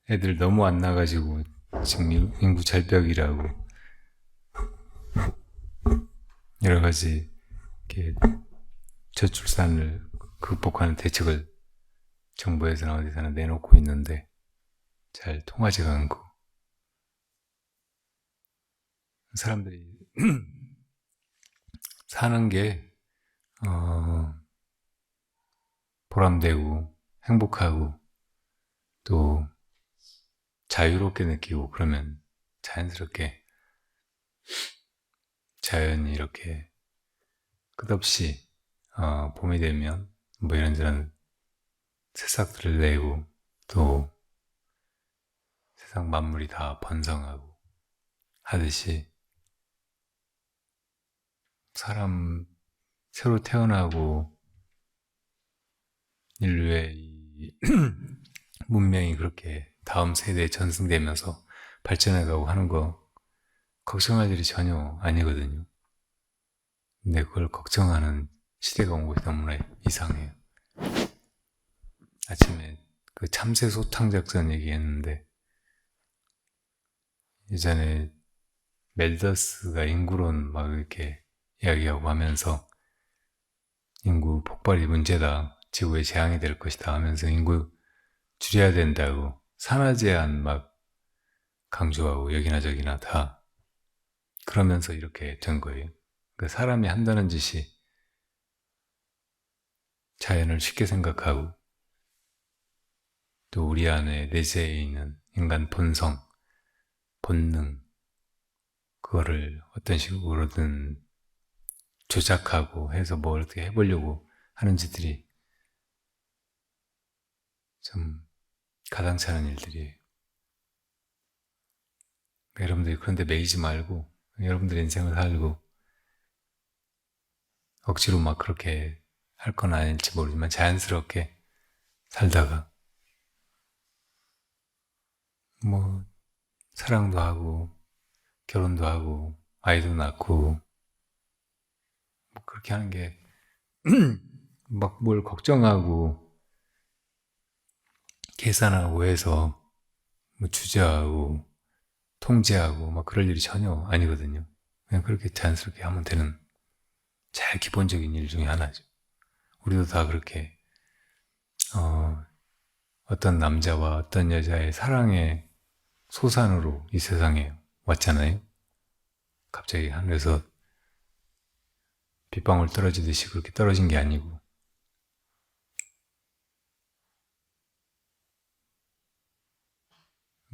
애들 너무 안 나가지고 지금 인구 절벽이라고 여러 가지 이렇게 저출산을 극복하는 대책을 정부에서나 어디서나 내놓고 있는데 잘 통하지가 않고 사람들이 사는 게 보람되고 행복하고 또 자유롭게 느끼고 그러면 자연스럽게 자연이 이렇게 끝없이 봄이 되면 뭐 이런저런 새싹들을 내고 또 세상 만물이 다 번성하고 하듯이 사람 새로 태어나고 인류의 이 문명이 그렇게 다음 세대에 전승되면서 발전해가고 하는 거 걱정할 일이 전혀 아니거든요. 근데 그걸 걱정하는 시대가 온 것이 너무나 이상해요. 아침에 그 참새 소탕 작전 얘기했는데 예전에 멜더스가 인구론 막 이렇게 이야기하고 하면서 인구 폭발이 문제다, 지구에 재앙이 될 것이다 하면서 인구 줄여야 된다고 산하 제한 막 강조하고 여기나 저기나 다 그러면서 이렇게 된 거예요. 그러니까 사람이 한다는 짓이 자연을 쉽게 생각하고 또 우리 안에 내재해 있는 인간 본성, 본능, 그거를 어떤 식으로든 조작하고 해서 뭘 어떻게 해보려고 하는 짓들이 좀 가당찮은 일들이에요. 그러니까 여러분들이 그런데 매이지 말고 여러분들의 인생을 살고 억지로 막 그렇게 할 건 아닐지 모르지만 자연스럽게 살다가 뭐 사랑도 하고 결혼도 하고 아이도 낳고 뭐 그렇게 하는 게 막 뭘 걱정하고 계산하고 해서 뭐 주저하고 통제하고 막 그럴 일이 전혀 아니거든요. 그냥 그렇게 자연스럽게 하면 되는 제일 기본적인 일 중에 하나죠. 우리도 다 그렇게 어떤 남자와 어떤 여자의 사랑의 소산으로 이 세상에 왔잖아요. 갑자기 하늘에서 빗방울 떨어지듯이 그렇게 떨어진 게 아니고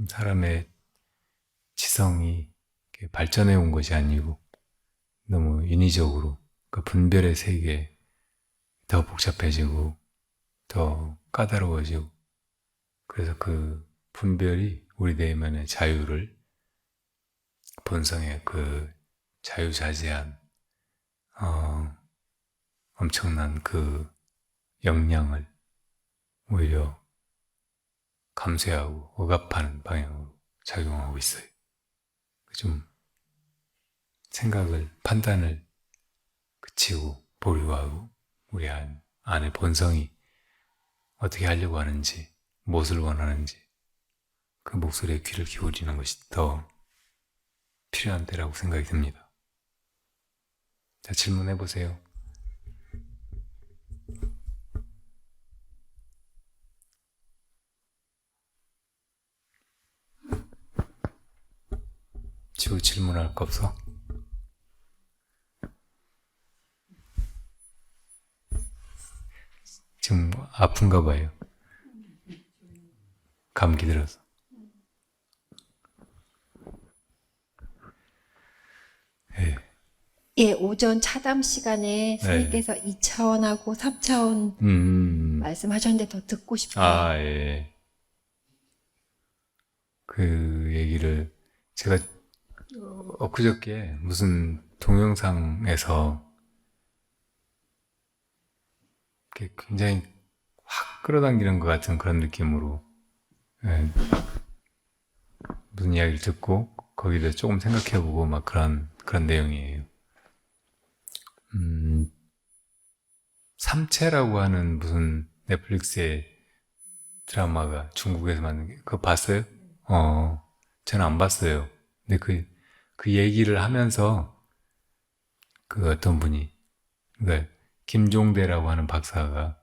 사람의 지성이 발전해 온 것이 아니고 너무 인위적으로 그 분별의 세계에 더 복잡해지고 더 까다로워지고 그래서 그 분별이 우리 내면의 자유를 본성의 그 자유자재한 엄청난 그 역량을 오히려 감쇄하고 억압하는 방향으로 작용하고 있어요. 좀 생각을, 판단을 그치고 보류하고 우리 안의 본성이 어떻게 하려고 하는지, 무엇을 원하는지 그 목소리에 귀를 기울이는 것이 더 필요한 때라고 생각이 듭니다. 자, 질문해 보세요. 지우 질문할 거 없어? 지금 아픈가 봐요. 감기 들어서. 예. 예, 오전 차담 시간에 선생님께서 2차원하고 3차원 말씀하셨는데 더 듣고 싶어요. 아, 예. 그 얘기를 제가 엊그저께 무슨 동영상에서 굉장히 확 끌어당기는 것 같은 그런 느낌으로 예, 무슨 이야기를 듣고 거기에 조금 생각해보고 막 그런 내용이에요. 삼체라고 하는 무슨 넷플릭스의 드라마가 중국에서 만든 게, 그거 봤어요? 저는 안 봤어요. 근데 그 얘기를 하면서 그 어떤 분이, 그러니까 김종대라고 하는 박사가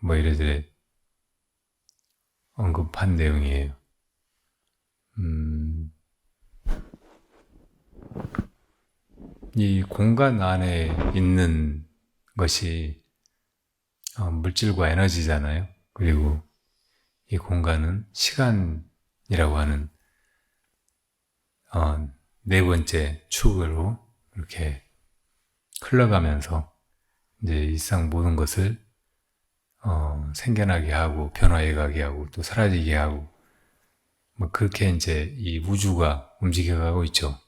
뭐 이래저래 언급한 내용이에요. 이 공간 안에 있는 것이 물질과 에너지잖아요. 그리고 이 공간은 시간이라고 하는 네 번째 축으로 이렇게 흘러가면서 이제 일상 모든 것을 생겨나게 하고 변화해 가게 하고 또 사라지게 하고 뭐 그렇게 이제 이 우주가 움직여가고 있죠.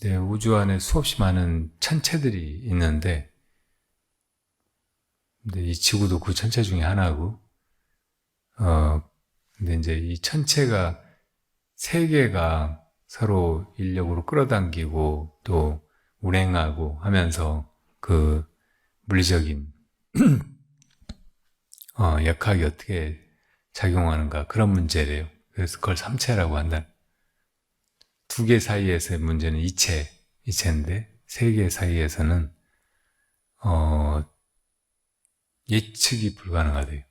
네, 우주 안에 수없이 많은 천체들이 있는데 근데 이 지구도 그 천체 중에 하나고 근데 이제 이 천체가 세 개가 서로 인력으로 끌어당기고 또 운행하고 하면서 그 물리적인 역학이 어떻게 작용하는가 그런 문제래요. 그래서 그걸 삼체라고 한다. 두 개 사이에서의 문제는 이체인데 세 개 사이에서는 예측이 불가능하대요.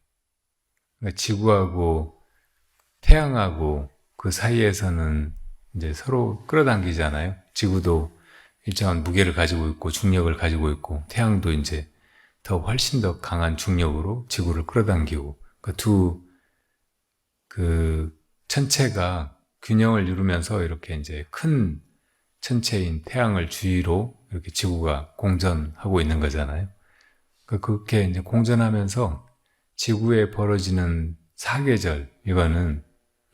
그러니까 지구하고 태양하고 그 사이에서는 이제 서로 끌어당기잖아요. 지구도 일정한 무게를 가지고 있고 중력을 가지고 있고 태양도 이제 더 훨씬 더 강한 중력으로 지구를 끌어당기고 그 천체가 균형을 이루면서 이렇게 이제 큰 천체인 태양을 주위로 이렇게 지구가 공전하고 있는 거잖아요. 그렇게 이제 공전하면서 지구에 벌어지는 사계절, 이거는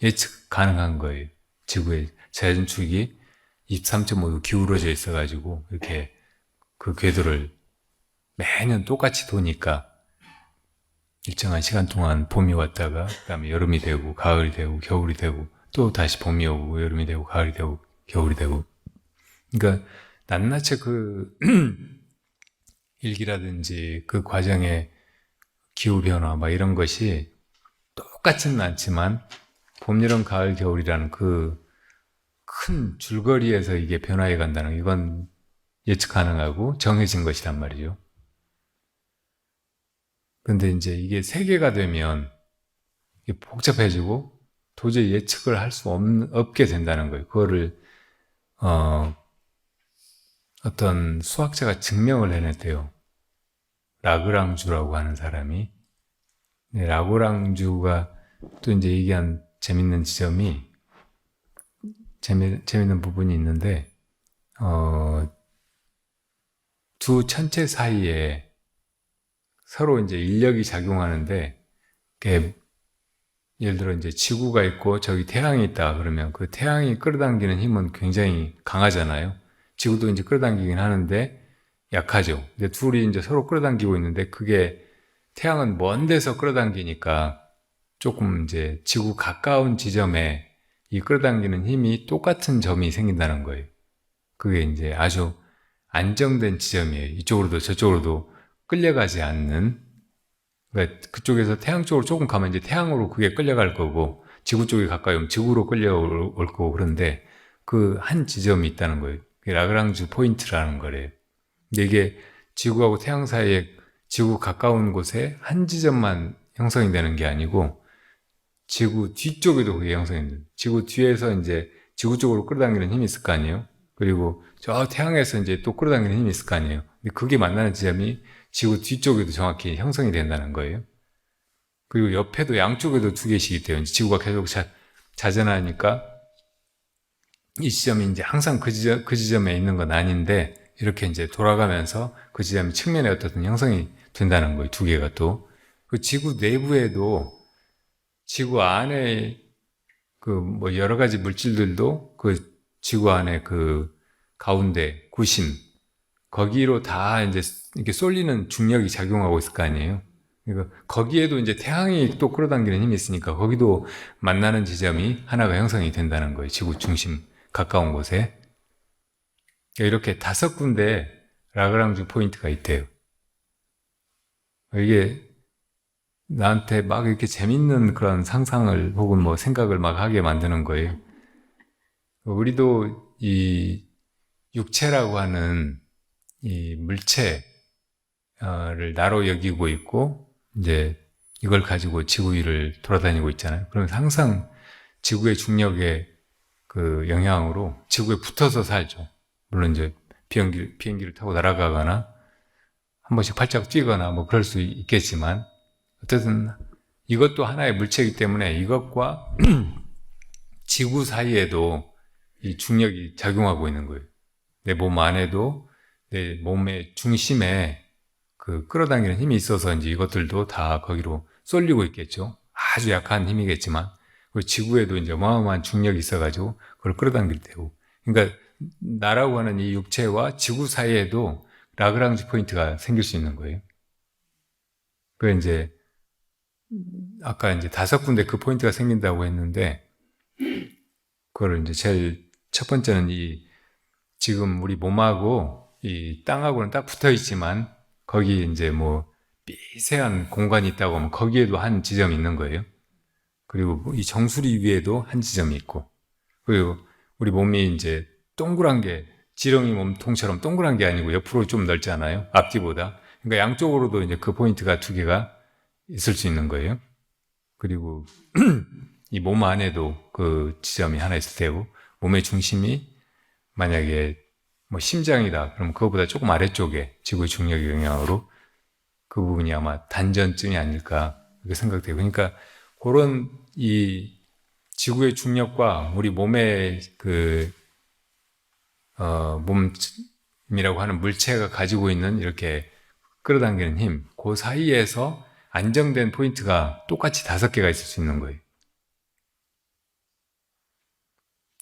예측 가능한 거예요. 지구의 자연축이 23.5도 기울어져 있어가지고 이렇게 그 궤도를 매년 똑같이 도니까 일정한 시간 동안 봄이 왔다가 그다음에 여름이 되고 가을이 되고 겨울이 되고 또 다시 봄이 오고 여름이 되고 가을이 되고 겨울이 되고 그러니까 낱낱이 그 일기라든지 그 과정의 기후변화 막 이런 것이 똑같지는 않지만 봄, 여름, 가을, 겨울이라는 그 큰 줄거리에서 이게 변화해 간다는 이건 예측 가능하고 정해진 것이란 말이죠. 근데 이제 이게 세계가 되면 이게 복잡해지고 도저히 예측을 할 수 없게 된다는 거예요. 그거를 어떤 수학자가 증명을 해냈대요. 라그랑주라고 하는 사람이. 네, 라그랑주가 또 이제 얘기한 재밌는 지점이 재밌는 부분이 있는데 두 천체 사이에 서로 이제 인력이 작용하는데 예를 들어 이제 지구가 있고 저기 태양이 있다 그러면 그 태양이 끌어당기는 힘은 굉장히 강하잖아요. 지구도 이제 끌어당기긴 하는데 약하죠. 근데 둘이 이제 서로 끌어당기고 있는데 그게 태양은 먼 데서 끌어당기니까 조금 이제 지구 가까운 지점에 이 끌어당기는 힘이 똑같은 점이 생긴다는 거예요. 그게 이제 아주 안정된 지점이에요. 이쪽으로도 저쪽으로도 끌려가지 않는. 그러니까 그쪽에서 태양 쪽으로 조금 가면 이제 태양으로 그게 끌려갈 거고 지구 쪽에 가까이 오면 지구로 끌려올 거고 그런데 그 한 지점이 있다는 거예요. 그게 라그랑주 포인트라는 거래요. 근데 이게 지구하고 태양 사이에 지구 가까운 곳에 한 지점만 형성이 되는 게 아니고 지구 뒤쪽에도 그게 형성이 돼요. 지구 뒤에서 이제 지구 쪽으로 끌어당기는 힘이 있을 거 아니에요? 그리고 저 태양에서 이제 또 끌어당기는 힘이 있을 거 아니에요? 근데 그게 만나는 지점이 지구 뒤쪽에도 정확히 형성이 된다는 거예요. 그리고 옆에도 양쪽에도 두 개씩 있대요. 지구가 계속 자전하니까 이 지점이 이제 항상 그 지점에 있는 건 아닌데 이렇게 이제 돌아가면서 그 지점 측면에 어떻든 형성이 된다는 거예요. 두 개가 또. 그 지구 내부에도 지구 안에 그 뭐 여러 가지 물질들도 그 지구 안에 그 가운데 구심 거기로 다 이제 이렇게 쏠리는 중력이 작용하고 있을 거 아니에요. 그러니까 거기에도 이제 태양이 또 끌어당기는 힘이 있으니까 거기도 만나는 지점이 하나가 형성이 된다는 거예요. 지구 중심 가까운 곳에. 그러니까 이렇게 5군데 라그랑주 포인트가 있대요. 이게 나한테 막 이렇게 재밌는 그런 상상을 혹은 뭐 생각을 막 하게 만드는 거예요. 우리도 이 육체라고 하는 이 물체를 나로 여기고 있고, 이제 이걸 가지고 지구 위를 돌아다니고 있잖아요. 그러면 항상 지구의 중력의 그 영향으로 지구에 붙어서 살죠. 물론 이제 비행기를 타고 날아가거나 한 번씩 팔짝 뛰거나 뭐 그럴 수 있겠지만, 어쨌든 이것도 하나의 물체이기 때문에 이것과 지구 사이에도 이 중력이 작용하고 있는 거예요. 내 몸 안에도 내 몸의 중심에 그 끌어당기는 힘이 있어서 이제 이것들도 다 거기로 쏠리고 있겠죠. 아주 약한 힘이겠지만, 그리고 지구에도 이제 어마어마한 중력이 있어가지고 그걸 끌어당길 테고. 그러니까 나라고 하는 이 육체와 지구 사이에도 라그랑지 포인트가 생길 수 있는 거예요. 그 이제 아까 이제 5군데 그 포인트가 생긴다고 했는데, 그거를 이제 제일 첫 번째는 이 지금 우리 몸하고 이 땅하고는 딱 붙어 있지만 거기 이제 뭐 미세한 공간이 있다고 하면 거기에도 한 지점이 있는 거예요. 그리고 이 정수리 위에도 한 지점이 있고, 그리고 우리 몸이 이제 동그란 게 지렁이 몸통처럼 동그란 게 아니고 옆으로 좀 넓잖아요. 앞뒤보다. 그러니까 양쪽으로도 이제 그 포인트가 2개가 있을 수 있는 거예요. 그리고 이 몸 안에도 그 지점이 하나 있을 테고, 몸의 중심이 만약에 뭐 심장이다 그럼 그거보다 조금 아래쪽에 지구의 중력의 영향으로 그 부분이 아마 단전증이 아닐까 그렇게 생각돼요. 그러니까 그런 이 지구의 중력과 우리 몸의 그 몸이라고 하는 물체가 가지고 있는 이렇게 끌어당기는 힘, 그 사이에서 안정된 포인트가 똑같이 5개가 있을 수 있는 거예요.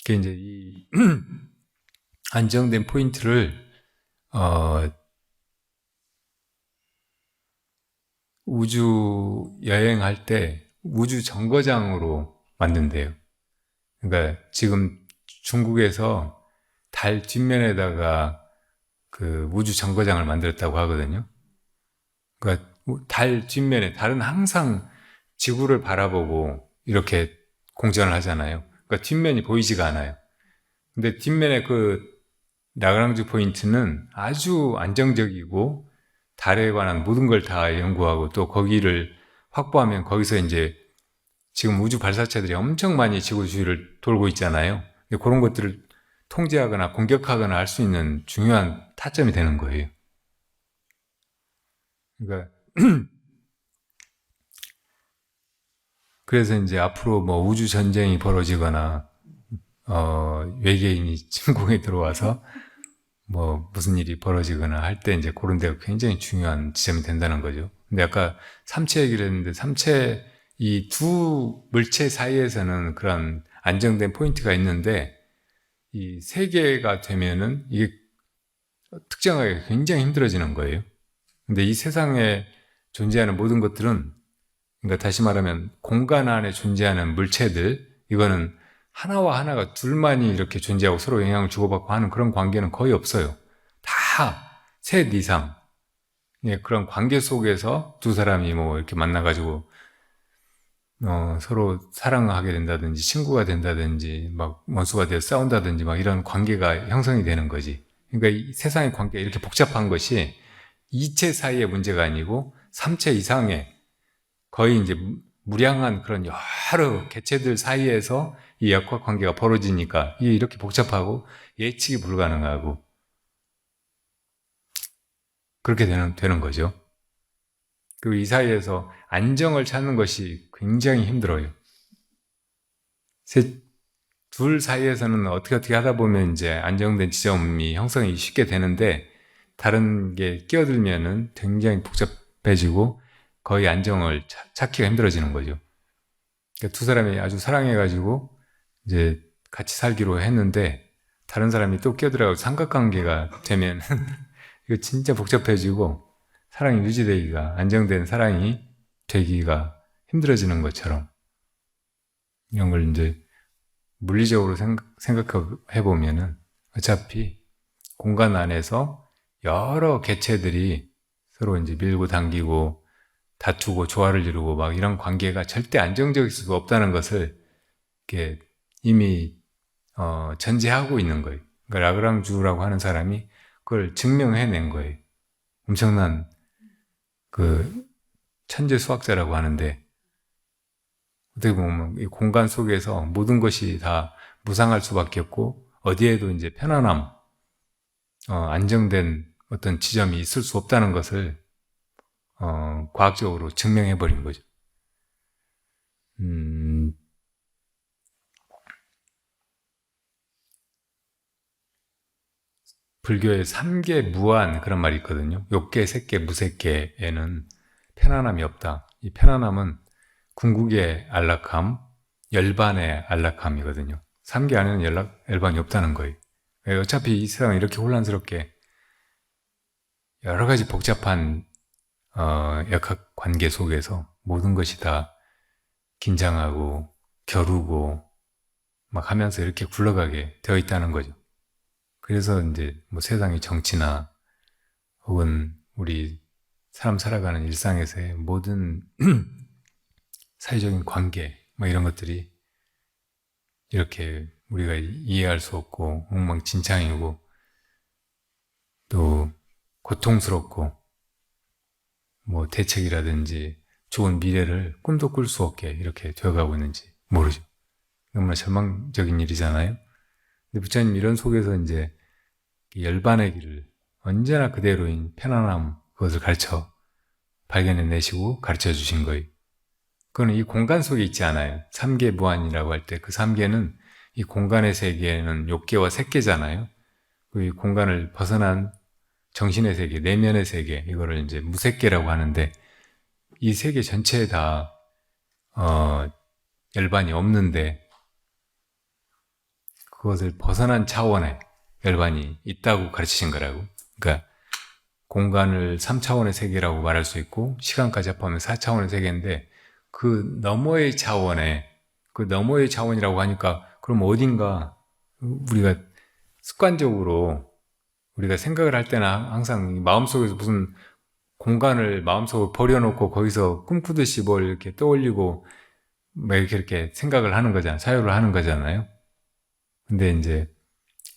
그게 이제 이 안정된 포인트를 우주 여행할 때 우주 정거장으로 만든대요. 그러니까 지금 중국에서 달 뒷면에다가 그 우주 정거장을 만들었다고 하거든요. 그러니까 달 뒷면에, 달은 항상 지구를 바라보고 이렇게 공전을 하잖아요. 그러니까 뒷면이 보이지가 않아요. 근데 뒷면에 그 라그랑주 포인트는 아주 안정적이고 달에 관한 모든 걸 다 연구하고 또 거기를 확보하면 거기서 이제 지금 우주 발사체들이 엄청 많이 지구 주위를 돌고 있잖아요. 근데 그런 것들을 통제하거나 공격하거나 할 수 있는 중요한 타점이 되는 거예요. 그러니까 그래서 이제 앞으로 뭐 우주 전쟁이 벌어지거나 외계인이 침공에 들어와서 뭐 무슨 일이 벌어지거나 할 때 이제 그런 데가 굉장히 중요한 지점이 된다는 거죠. 근데 아까 삼체 얘기를 했는데 삼체 이 두 물체 사이에서는 그런 안정된 포인트가 있는데 이 3개가 되면은 이게 특정하기 굉장히 힘들어지는 거예요. 근데 이 세상에 존재하는 모든 것들은, 그러니까 다시 말하면 공간 안에 존재하는 물체들, 이거는 하나와 하나가 둘만이 이렇게 존재하고 서로 영향을 주고받고 하는 그런 관계는 거의 없어요. 다 셋 이상. 예, 그런 관계 속에서 두 사람이 뭐 이렇게 만나가지고 서로 사랑하게 된다든지 친구가 된다든지 막 원수가 되어 싸운다든지 막 이런 관계가 형성이 되는 거지. 그러니까 이 세상의 관계가 이렇게 복잡한 것이 이체 사이의 문제가 아니고 삼체 이상의 거의 이제 무량한 그런 여러 개체들 사이에서 이 역학 관계가 벌어지니까 이게 이렇게 복잡하고 예측이 불가능하고 그렇게 되는 거죠. 그리고 이 사이에서 안정을 찾는 것이 굉장히 힘들어요. 둘 사이에서는 어떻게 하다 보면 이제 안정된 지점이 형성이 쉽게 되는데 다른 게 끼어들면은 굉장히 복잡해지고 거의 안정을 찾기가 힘들어지는 거죠. 그러니까 두 사람이 아주 사랑해가지고 이제 같이 살기로 했는데 다른 사람이 또 끼어들어가고 삼각관계가 되면 이거 진짜 복잡해지고 사랑이 유지되기가, 안정된 사랑이 되기가 힘들어지는 것처럼 이런 걸 이제 물리적으로 생각해 보면은 어차피 공간 안에서 여러 개체들이 서로 이제 밀고 당기고 다투고 조화를 이루고 막 이런 관계가 절대 안정적일 수가 없다는 것을 이렇게 이미 전제하고 있는 거예요. 그러니까 라그랑주라고 하는 사람이 그걸 증명해낸 거예요. 엄청난 그 천재 수학자라고 하는데, 어떻게 보면 이 공간 속에서 모든 것이 다 무상할 수밖에 없고 어디에도 이제 편안함, 안정된 어떤 지점이 있을 수 없다는 것을 과학적으로 증명해버린 거죠. 불교의 삼계 무한 그런 말이 있거든요. 욕계, 색계, 무색계에는 편안함이 없다. 이 편안함은 궁극의 안락함, 열반의 안락함이거든요. 삼계 안에는 열반이 없다는 거예요. 어차피 이 세상은 이렇게 혼란스럽게 여러 가지 복잡한 역학 관계 속에서 모든 것이 다 긴장하고 겨루고 막 하면서 이렇게 굴러가게 되어 있다는 거죠. 그래서 이제 뭐 세상의 정치나 혹은 우리 사람 살아가는 일상에서의 모든 사회적인 관계 뭐 이런 것들이 이렇게 우리가 이해할 수 없고 엉망진창이고 또 고통스럽고 뭐 대책이라든지 좋은 미래를 꿈도 꿀 수 없게 이렇게 되어가고 있는지 모르죠. 정말 절망적인 일이잖아요. 근데 부처님 이런 속에서 이제 열반의 길을 언제나 그대로인 편안함 그것을 가르쳐 발견해내시고 가르쳐 주신 거예요. 그거는 이 공간 속에 있지 않아요. 삼계 무한이라고 할 때 그 삼계는 이 공간의 세계는 욕계와 색계잖아요. 그 공간을 벗어난 정신의 세계, 내면의 세계, 이거를 이제 무색계라고 하는데 이 세계 전체에 다 열반이 없는데 그것을 벗어난 차원의 열반이 있다고 가르치신 거라고. 그러니까 공간을 3차원의 세계라고 말할 수 있고 시간까지 합하면 4차원의 세계인데 그 너머의 차원이라고 하니까 그럼 어딘가 우리가 습관적으로 우리가 생각을 할 때나 항상 마음속에서 무슨 공간을 마음속으로 버려놓고 거기서 꿈꾸듯이 뭘 이렇게 떠올리고 막 이렇게 생각을 하는 거잖아요. 사유를 하는 거잖아요. 근데 이제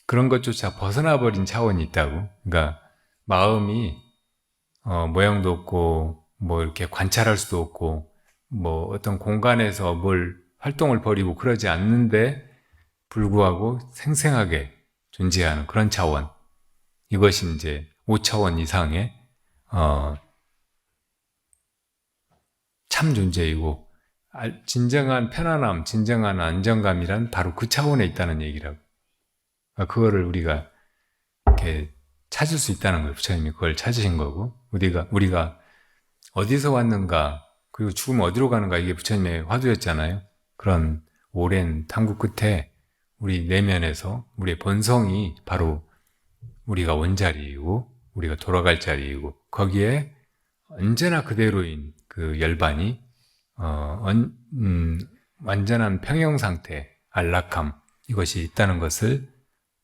그런 것조차 벗어나 버린 차원이 있다고. 그러니까 마음이 모양도 없고 뭐 이렇게 관찰할 수도 없고 뭐 어떤 공간에서 뭘 활동을 벌이고 그러지 않는데 불구하고 생생하게 존재하는 그런 차원. 이것이 이제 5차원 이상의 참 존재이고 진정한 편안함, 진정한 안정감이란 바로 그 차원에 있다는 얘기라고. 그거를 우리가 이렇게 찾을 수 있다는 거예요. 부처님이 그걸 찾으신 거고 우리가 어디서 왔는가 그리고 죽으면 어디로 가는가 이게 부처님의 화두였잖아요. 그런 오랜 탐구 끝에 우리 내면에서 우리의 본성이 바로 우리가 온 자리이고 우리가 돌아갈 자리이고 거기에 언제나 그대로인 그 열반이 완전한 평형 상태, 안락함 이것이 있다는 것을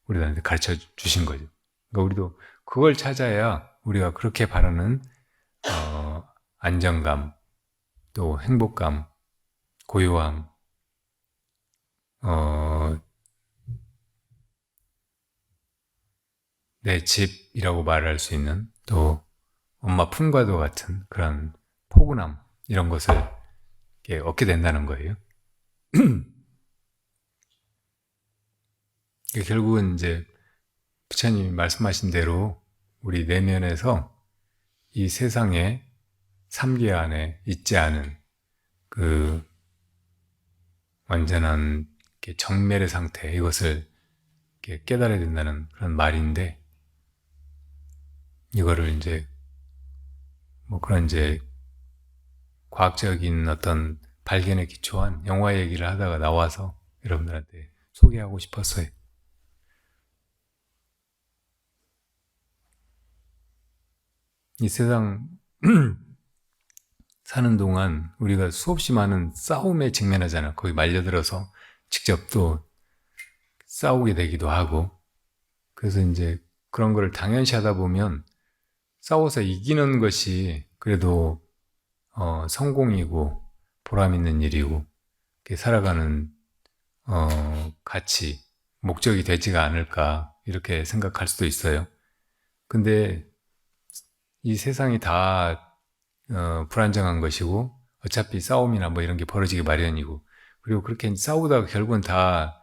우리한테 가르쳐 주신 거죠. 그러니까 우리도 그걸 찾아야 우리가 그렇게 바라는 안정감, 또 행복감, 고요함, 내 집이라고 말할 수 있는 또 엄마 품과도 같은 그런 포근함 이런 것을 얻게 된다는 거예요. 결국은 이제 부처님이 말씀하신 대로 우리 내면에서 이 세상의 삼계 안에 있지 않은 그 완전한 정멸의 상태 이것을 깨달아야 된다는 그런 말인데 이거를 이제 뭐 그런 이제 과학적인 어떤 발견에 기초한 영화 얘기를 하다가 나와서 여러분들한테 소개하고 싶었어요. 이 세상 사는 동안 우리가 수없이 많은 싸움에 직면하잖아. 거기 말려들어서 직접 또 싸우게 되기도 하고 그래서 이제 그런 거를 당연시 하다 보면 싸워서 이기는 것이 그래도 성공이고 보람 있는 일이고 이렇게 살아가는 가치, 목적이 되지가 않을까 이렇게 생각할 수도 있어요. 근데 이 세상이 다 불안정한 것이고 어차피 싸움이나 뭐 이런 게 벌어지기 마련이고 그리고 그렇게 싸우다가 결국은 다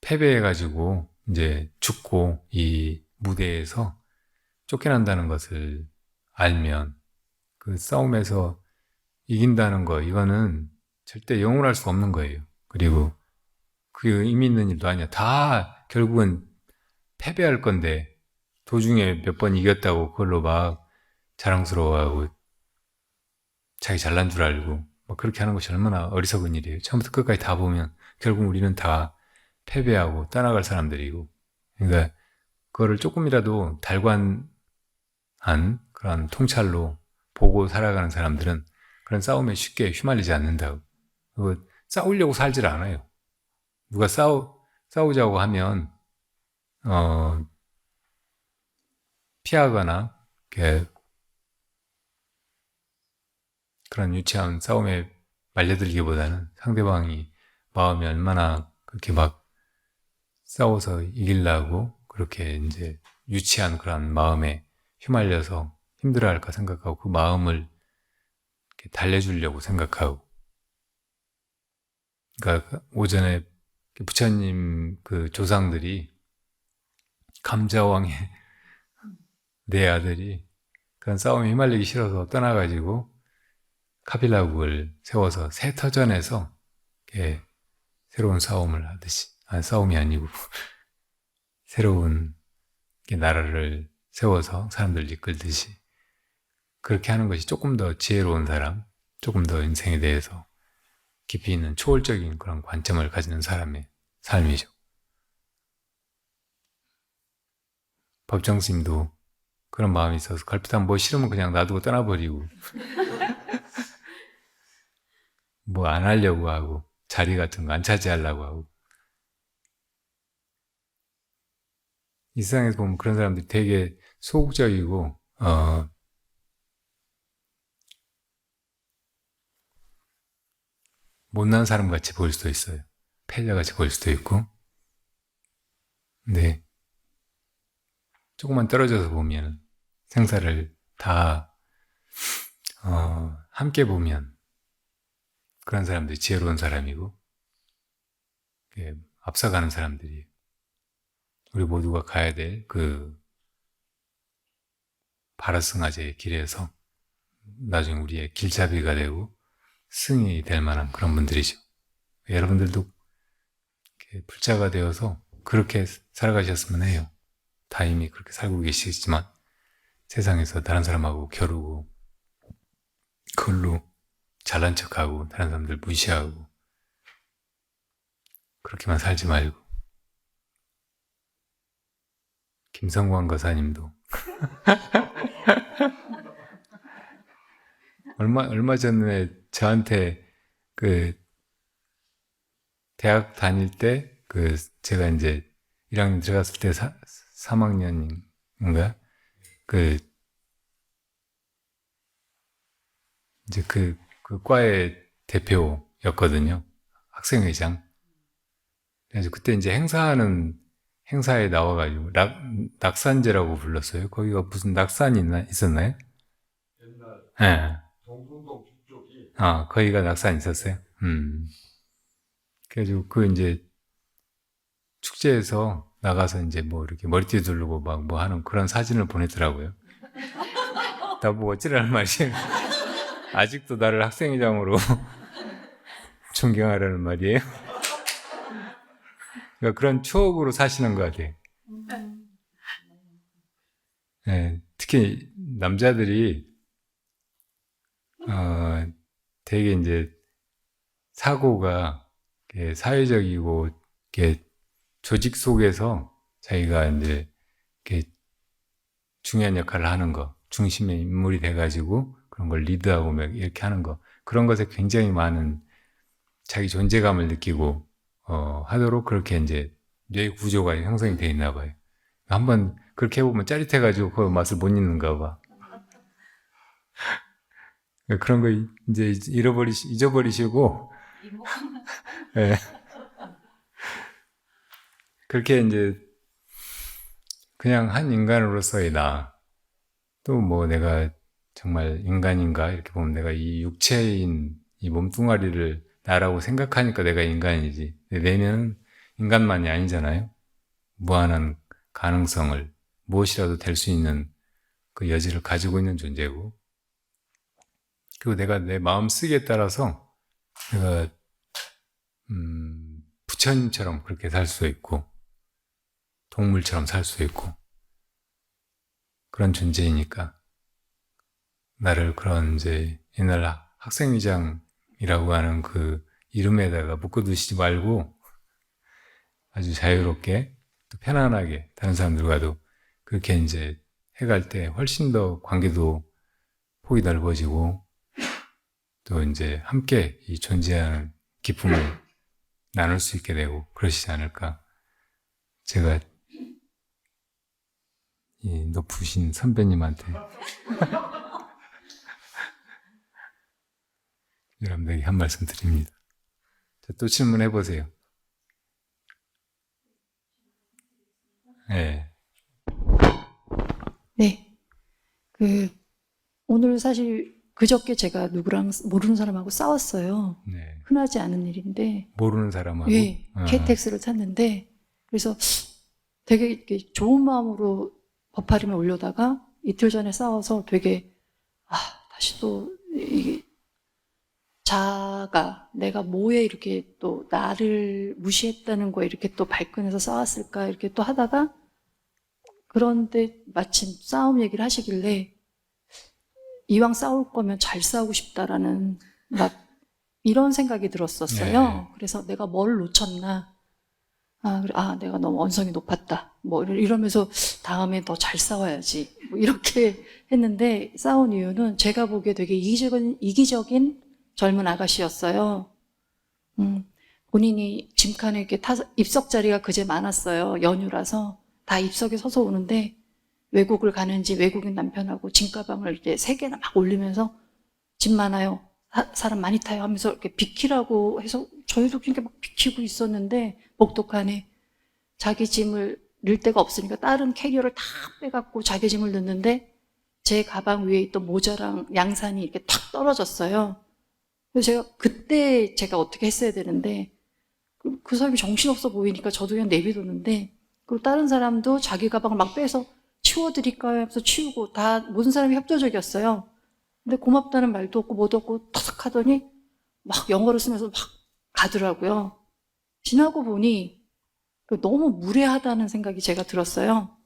패배해가지고 이제 죽고 이 무대에서 쫓겨난다는 것을 알면 그 싸움에서 이긴다는 거 이거는 절대 영원할 수 없는 거예요. 그리고 그게 의미 있는 일도 아니야. 다 결국은 패배할 건데 도중에 몇 번 이겼다고 그걸로 막 자랑스러워하고 자기 잘난 줄 알고 막 그렇게 하는 것이 얼마나 어리석은 일이에요. 처음부터 끝까지 다 보면 결국 우리는 다 패배하고 떠나갈 사람들이고 그러니까 그거를 조금이라도 달관한 그런 통찰로 보고 살아가는 사람들은 그런 싸움에 쉽게 휘말리지 않는다고. 그거 싸우려고 살질 않아요. 누가 싸우자고 하면 피하거나 그런 유치한 싸움에 말려들기보다는 상대방이 마음이 얼마나 그렇게 막 싸워서 이기려고 그렇게 이제 유치한 그런 마음에 휘말려서 힘들어할까 생각하고 그 마음을 이렇게 달래주려고 생각하고 그러니까 오전에 부처님 그 조상들이 감자왕의 네 아들이 그런 싸움에 휘말리기 싫어서 떠나가지고 카빌라국을 세워서 새 터전에서 새로운 싸움을 하듯이 싸움이 아니고 새로운 나라를 세워서 사람들을 이끌듯이 그렇게 하는 것이 조금 더 지혜로운 사람, 조금 더 인생에 대해서 깊이 있는 초월적인 그런 관점을 가지는 사람의 삶이죠. 법정스님도 그런 마음이 있어서 걸핏하면 뭐 싫으면 그냥 놔두고 떠나버리고 뭐 안 하려고 하고 자리 같은 거 안 차지하려고 하고 이 세상에서 보면 그런 사람들이 되게 소극적이고 못난 사람 같이 보일 수도 있어요. 패자 같이 보일 수도 있고 근데 조금만 떨어져서 보면 생사를 다 함께 보면 그런 사람들이 지혜로운 사람이고 앞서가는 사람들이 우리 모두가 가야 될 그 바라승아제의 길에서 나중에 우리의 길잡이가 되고 승이 될 만한 그런 분들이죠. 여러분들도 불자가 되어서 그렇게 살아가셨으면 해요. 다 이미 그렇게 살고 계시지만 세상에서 다른 사람하고 겨루고 그걸로 잘난 척하고 다른 사람들 무시하고 그렇게만 살지 말고 김성광 거사님도 얼마 전에 저한테 그 대학 다닐 때 제가 이제 1학년 들어갔을 때 3학년인가 이제 그 과의 대표였거든요. 학생회장. 그래서 그때 이제 행사에 나와가지고 낙산제라고 불렀어요. 거기가 무슨 낙산이 있었나요? 옛날 네. 동풍동 북쪽이 거기가 낙산 있었어요. 그래가지고 이제 축제에서 나가서 이제 뭐 이렇게 머리띠 두르고 막 뭐 하는 그런 사진을 보냈더라고요. 나보고 어찌라는 말이에요. 아직도 나를 학생회장으로 존경하라는 말이에요. 그러니까 그런 추억으로 사시는 것 같아요. 네, 특히 남자들이 되게 이제 사고가 사회적이고 조직 속에서 자기가 이제 중요한 역할을 하는 거, 중심의 인물이 돼가지고 그런 걸 리드하고 막 이렇게 하는 거, 그런 것에 굉장히 많은 자기 존재감을 느끼고 하도록 그렇게 이제 뇌 구조가 형성이 되어 있나 봐요. 한번 그렇게 해보면 짜릿해가지고 그 맛을 못 잊는가 봐. 그런 거 이제 잊어버리시고, 예. 그렇게 이제 그냥 한 인간으로서의 나, 또 뭐 내가 정말 인간인가 이렇게 보면 내가 이 육체인 이 몸뚱아리를 나라고 생각하니까 내가 인간이지. 내 내면은 인간만이 아니잖아요. 무한한 가능성을 무엇이라도 될 수 있는 그 여지를 가지고 있는 존재고, 그리고 내가 내 마음 쓰기에 따라서 내가 부처님처럼 그렇게 살 수 있고 동물처럼 살 수 있고 그런 존재이니까 나를 그런 이제 옛날 학생위장이라고 하는 그 이름에다가 묶어두시지 말고 아주 자유롭게 또 편안하게 다른 사람들과도 그렇게 이제 해갈 때 훨씬 더 관계도 폭이 넓어지고 또 이제 함께 이 존재하는 기쁨을 나눌 수 있게 되고 그러시지 않을까. 제가 이 높으신 선배님한테 여러분들에게 한 말씀 드립니다. 자, 또 질문해 보세요. 네. 네. 오늘 사실 그저께 제가 누구랑 모르는 사람하고 싸웠어요. 네. 흔하지 않은 일인데. 모르는 사람하고? 예. KTX를 탔는데, 그래서 되게 이렇게 좋은 마음으로 버파림에 올려다가 이틀 전에 싸워서 되게, 다시 또, 이게, 내가 뭐에 이렇게 또 나를 무시했다는 거에 이렇게 또 발끈해서 싸웠을까, 이렇게 또 하다가, 그런데 마침 싸움 얘기를 하시길래, 이왕 싸울 거면 잘 싸우고 싶다라는 막 이런 생각이 들었었어요. 네. 그래서 내가 뭘 놓쳤나? 내가 너무 언성이 높았다. 뭐 이러면서 다음에 더 잘 싸워야지. 뭐 이렇게 했는데 싸운 이유는 제가 보기에 되게 이기적인 젊은 아가씨였어요. 본인이 짐칸에 이렇게 입석 자리가 그제 많았어요. 연휴라서 다 입석에 서서 오는데 외국을 가는지 외국인 남편하고 짐가방을 이제 3개나 막 올리면서 짐 많아요. 사람 많이 타요 하면서 이렇게 비키라고 해서 저희도 그렇게 막 비키고 있었는데 복독하네. 자기 짐을 넣을 데가 없으니까 다른 캐리어를 다 빼갖고 자기 짐을 넣는데 제 가방 위에 있던 모자랑 양산이 이렇게 탁 떨어졌어요. 그래서 그때 제가 어떻게 했어야 되는데 그 사람이 정신없어 보이니까 저도 그냥 내비뒀는데 그리고 다른 사람도 자기 가방을 막 빼서 치워드릴까요? 하면서 치우고 다 모든 사람이 협조적이었어요. 근데 고맙다는 말도 없고 뭐도 없고 탁 하더니 막 영어를 쓰면서 막 가더라고요. 지나고 보니 너무 무례하다는 생각이 제가 들었어요.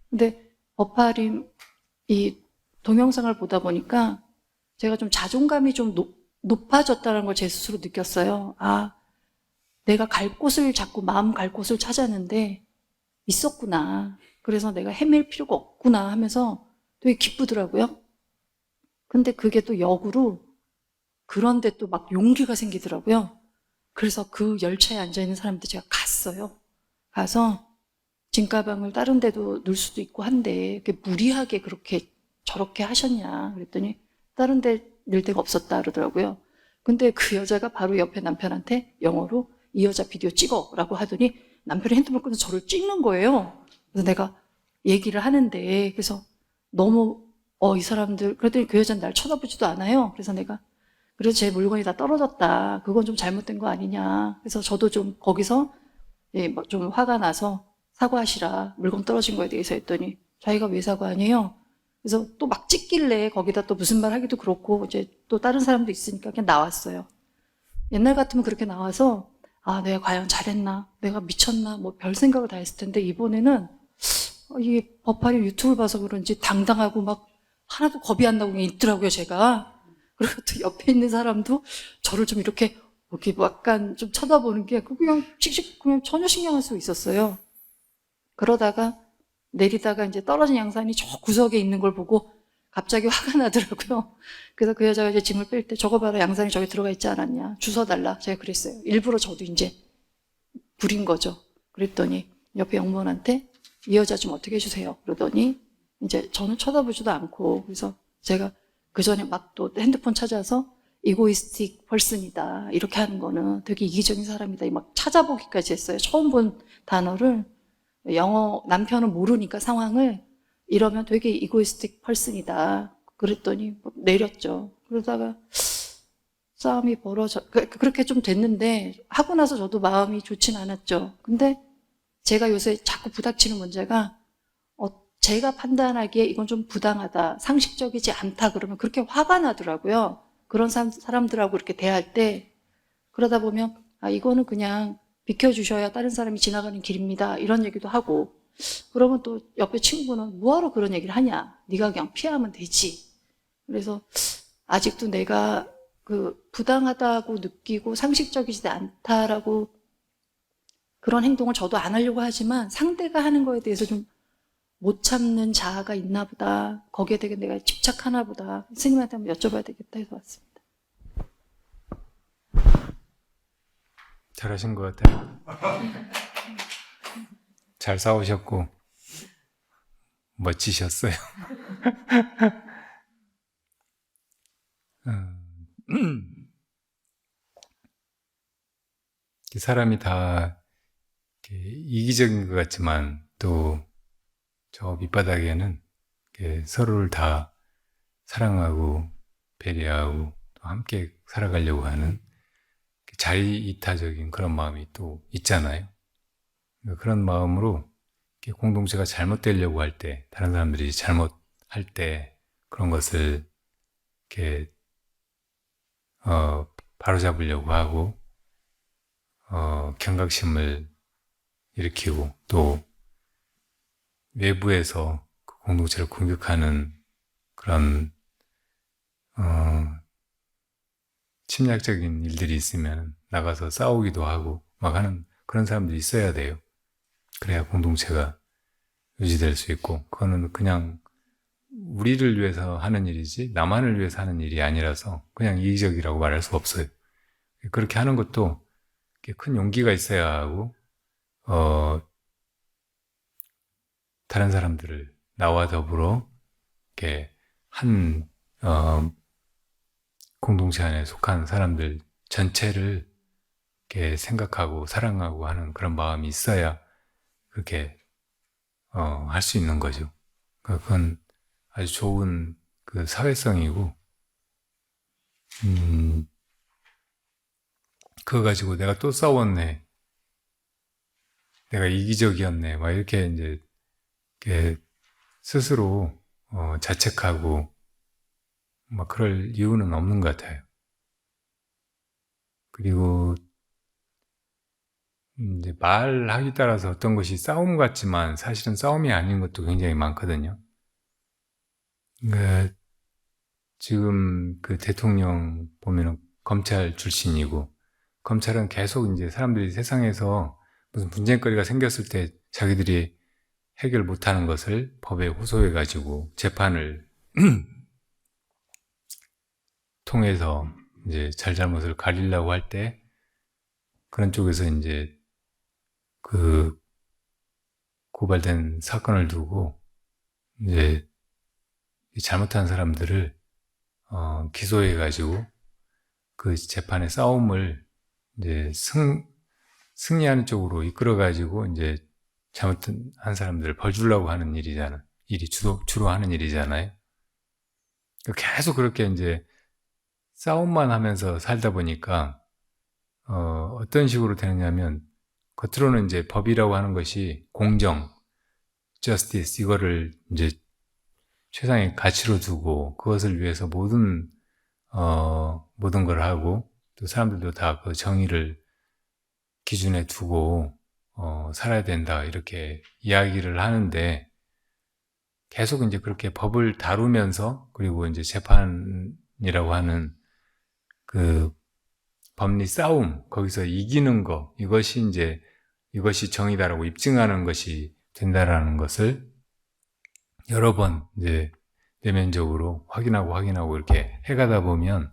근데 버파림 이 동영상을 보다 보니까 제가 좀 자존감이 좀 높아졌다는 걸 제 스스로 느꼈어요. 내가 갈 곳을 자꾸 마음 갈 곳을 찾았는데 있었구나. 그래서 내가 헤맬 필요가 없구나 하면서 되게 기쁘더라고요. 근데 그게 또 역으로 그런데 또 막 용기가 생기더라고요. 그래서 그 열차에 앉아있는 사람들 제가 갔어요. 가서 짐가방을 다른 데도 넣을 수도 있고 한데 무리하게 그렇게 저렇게 하셨냐 그랬더니 다른 데 넣을 데가 없었다 그러더라고요. 근데 그 여자가 바로 옆에 남편한테 영어로 이 여자 비디오 찍어라고 하더니 남편이 핸드폰 끊어서 저를 찍는 거예요. 그래서 내가 얘기를 하는데 그래서 너무 이 사람들 그랬더니 그 여자는 날 쳐다보지도 않아요. 그래서 내가 그래서 제 물건이 다 떨어졌다. 그건 좀 잘못된 거 아니냐. 그래서 저도 좀 거기서 좀 화가 나서 사과하시라. 물건 떨어진 거에 대해서 했더니 자기가 왜 사과하냐요. 그래서 또 막 찍길래 거기다 또 무슨 말 하기도 그렇고 이제 또 다른 사람도 있으니까 그냥 나왔어요. 옛날 같으면 그렇게 나와서 내가 과연 잘했나? 내가 미쳤나? 뭐 별 생각을 다 했을 텐데 이번에는 이게 버파리 유튜브를 봐서 그런지 당당하고 막 하나도 겁이 안 나고 그냥 있더라고요, 제가. 그리고 또 옆에 있는 사람도 저를 좀 이렇게 약간 좀 쳐다보는 게 그냥 그냥 전혀 신경 안 쓰고 있었어요. 그러다가 내리다가 이제 떨어진 양산이 저 구석에 있는 걸 보고 갑자기 화가 나더라고요. 그래서 그 여자가 이제 짐을 뺄 때 저거 봐라 양산이 저기 들어가 있지 않았냐. 주워 달라. 제가 그랬어요. 일부러 저도 이제 부린 거죠. 그랬더니 옆에 영무원한테 이 여자 좀 어떻게 해주세요. 그러더니 이제 저는 쳐다보지도 않고 그래서 제가 그 전에 막 또 핸드폰 찾아서 이고이스틱 펄슨이다 이렇게 하는 거는 되게 이기적인 사람이다 막 찾아보기까지 했어요. 처음 본 단어를 영어 남편은 모르니까 상황을 이러면 되게 이고이스틱 펄슨이다 그랬더니 내렸죠. 그러다가 싸움이 벌어져 그렇게 좀 됐는데 하고 나서 저도 마음이 좋진 않았죠. 근데 제가 요새 자꾸 부닥치는 문제가 제가 판단하기에 이건 좀 부당하다, 상식적이지 않다 그러면 그렇게 화가 나더라고요. 그런 사람들하고 이렇게 대할 때 그러다 보면 이거는 그냥 비켜주셔야 다른 사람이 지나가는 길입니다. 이런 얘기도 하고 그러면 또 옆에 친구는 뭐하러 그런 얘기를 하냐. 네가 그냥 피하면 되지. 그래서 아직도 내가 부당하다고 느끼고 상식적이지 않다라고 그런 행동을 저도 안 하려고 하지만 상대가 하는 거에 대해서 좀 못 참는 자아가 있나 보다. 거기에 되게 내가 집착하나 보다. 스님한테 한번 여쭤봐야 되겠다 해서 왔습니다. 잘하신 것 같아요. 잘 싸우셨고 멋지셨어요. 사람이 다 이기적인 것 같지만 또 저 밑바닥에는 서로를 다 사랑하고 배려하고 또 함께 살아가려고 하는 자의이타적인 그런 마음이 또 있잖아요. 그런 마음으로 공동체가 잘못되려고 할 때, 다른 사람들이 잘못할 때 그런 것을 이렇게 바로잡으려고 하고 경각심을 일으키고 또 외부에서 그 공동체를 공격하는 그런 침략적인 일들이 있으면 나가서 싸우기도 하고 막 하는 그런 사람들이 있어야 돼요. 그래야 공동체가 유지될 수 있고 그거는 그냥 우리를 위해서 하는 일이지 나만을 위해서 하는 일이 아니라서 그냥 이기적이라고 말할 수 없어요. 그렇게 하는 것도 큰 용기가 있어야 하고 다른 사람들을 나와 더불어 이렇게 한 공동체 안에 속한 사람들 전체를 이렇게 생각하고 사랑하고 하는 그런 마음이 있어야 그렇게 할 수 있는 거죠. 그건 아주 좋은 그 사회성이고 그거 가지고 내가 또 싸웠네, 내가 이기적이었네, 막 이렇게 이제 스스로 자책하고 막 그럴 이유는 없는 것 같아요. 그리고 이제 말하기 따라서 어떤 것이 싸움 같지만 사실은 싸움이 아닌 것도 굉장히 많거든요. 지금 그 대통령 보면은 검찰 출신이고 검찰은 계속 이제 사람들이 세상에서 무슨 분쟁거리가 생겼을 때 자기들이 해결 못하는 것을 법에 호소해가지고 재판을 통해서 이제 잘잘못을 가리려고 할 때 그런 쪽에서 이제 그 고발된 사건을 두고 이제 잘못한 사람들을 기소해가지고 그 재판의 싸움을 이제 승리하는 쪽으로 이끌어가지고 이제 잘못한 사람들을 벌 주려고 하는 일이 주로 하는 일이잖아요. 계속 그렇게 이제 싸움만 하면서 살다 보니까 어떤 식으로 되느냐면 겉으로는 이제 법이라고 하는 것이 공정, justice 이거를 이제 최상의 가치로 두고 그것을 위해서 모든 걸 하고 또 사람들도 다 그 정의를 기준에 두고 살아야 된다 이렇게 이야기를 하는데 계속 이제 그렇게 법을 다루면서 그리고 이제 재판이라고 하는 그 법리 싸움 거기서 이기는 거 이것이 정의다라고 입증하는 것이 된다라는 것을 여러 번 이제 내면적으로 확인하고 이렇게 해가다 보면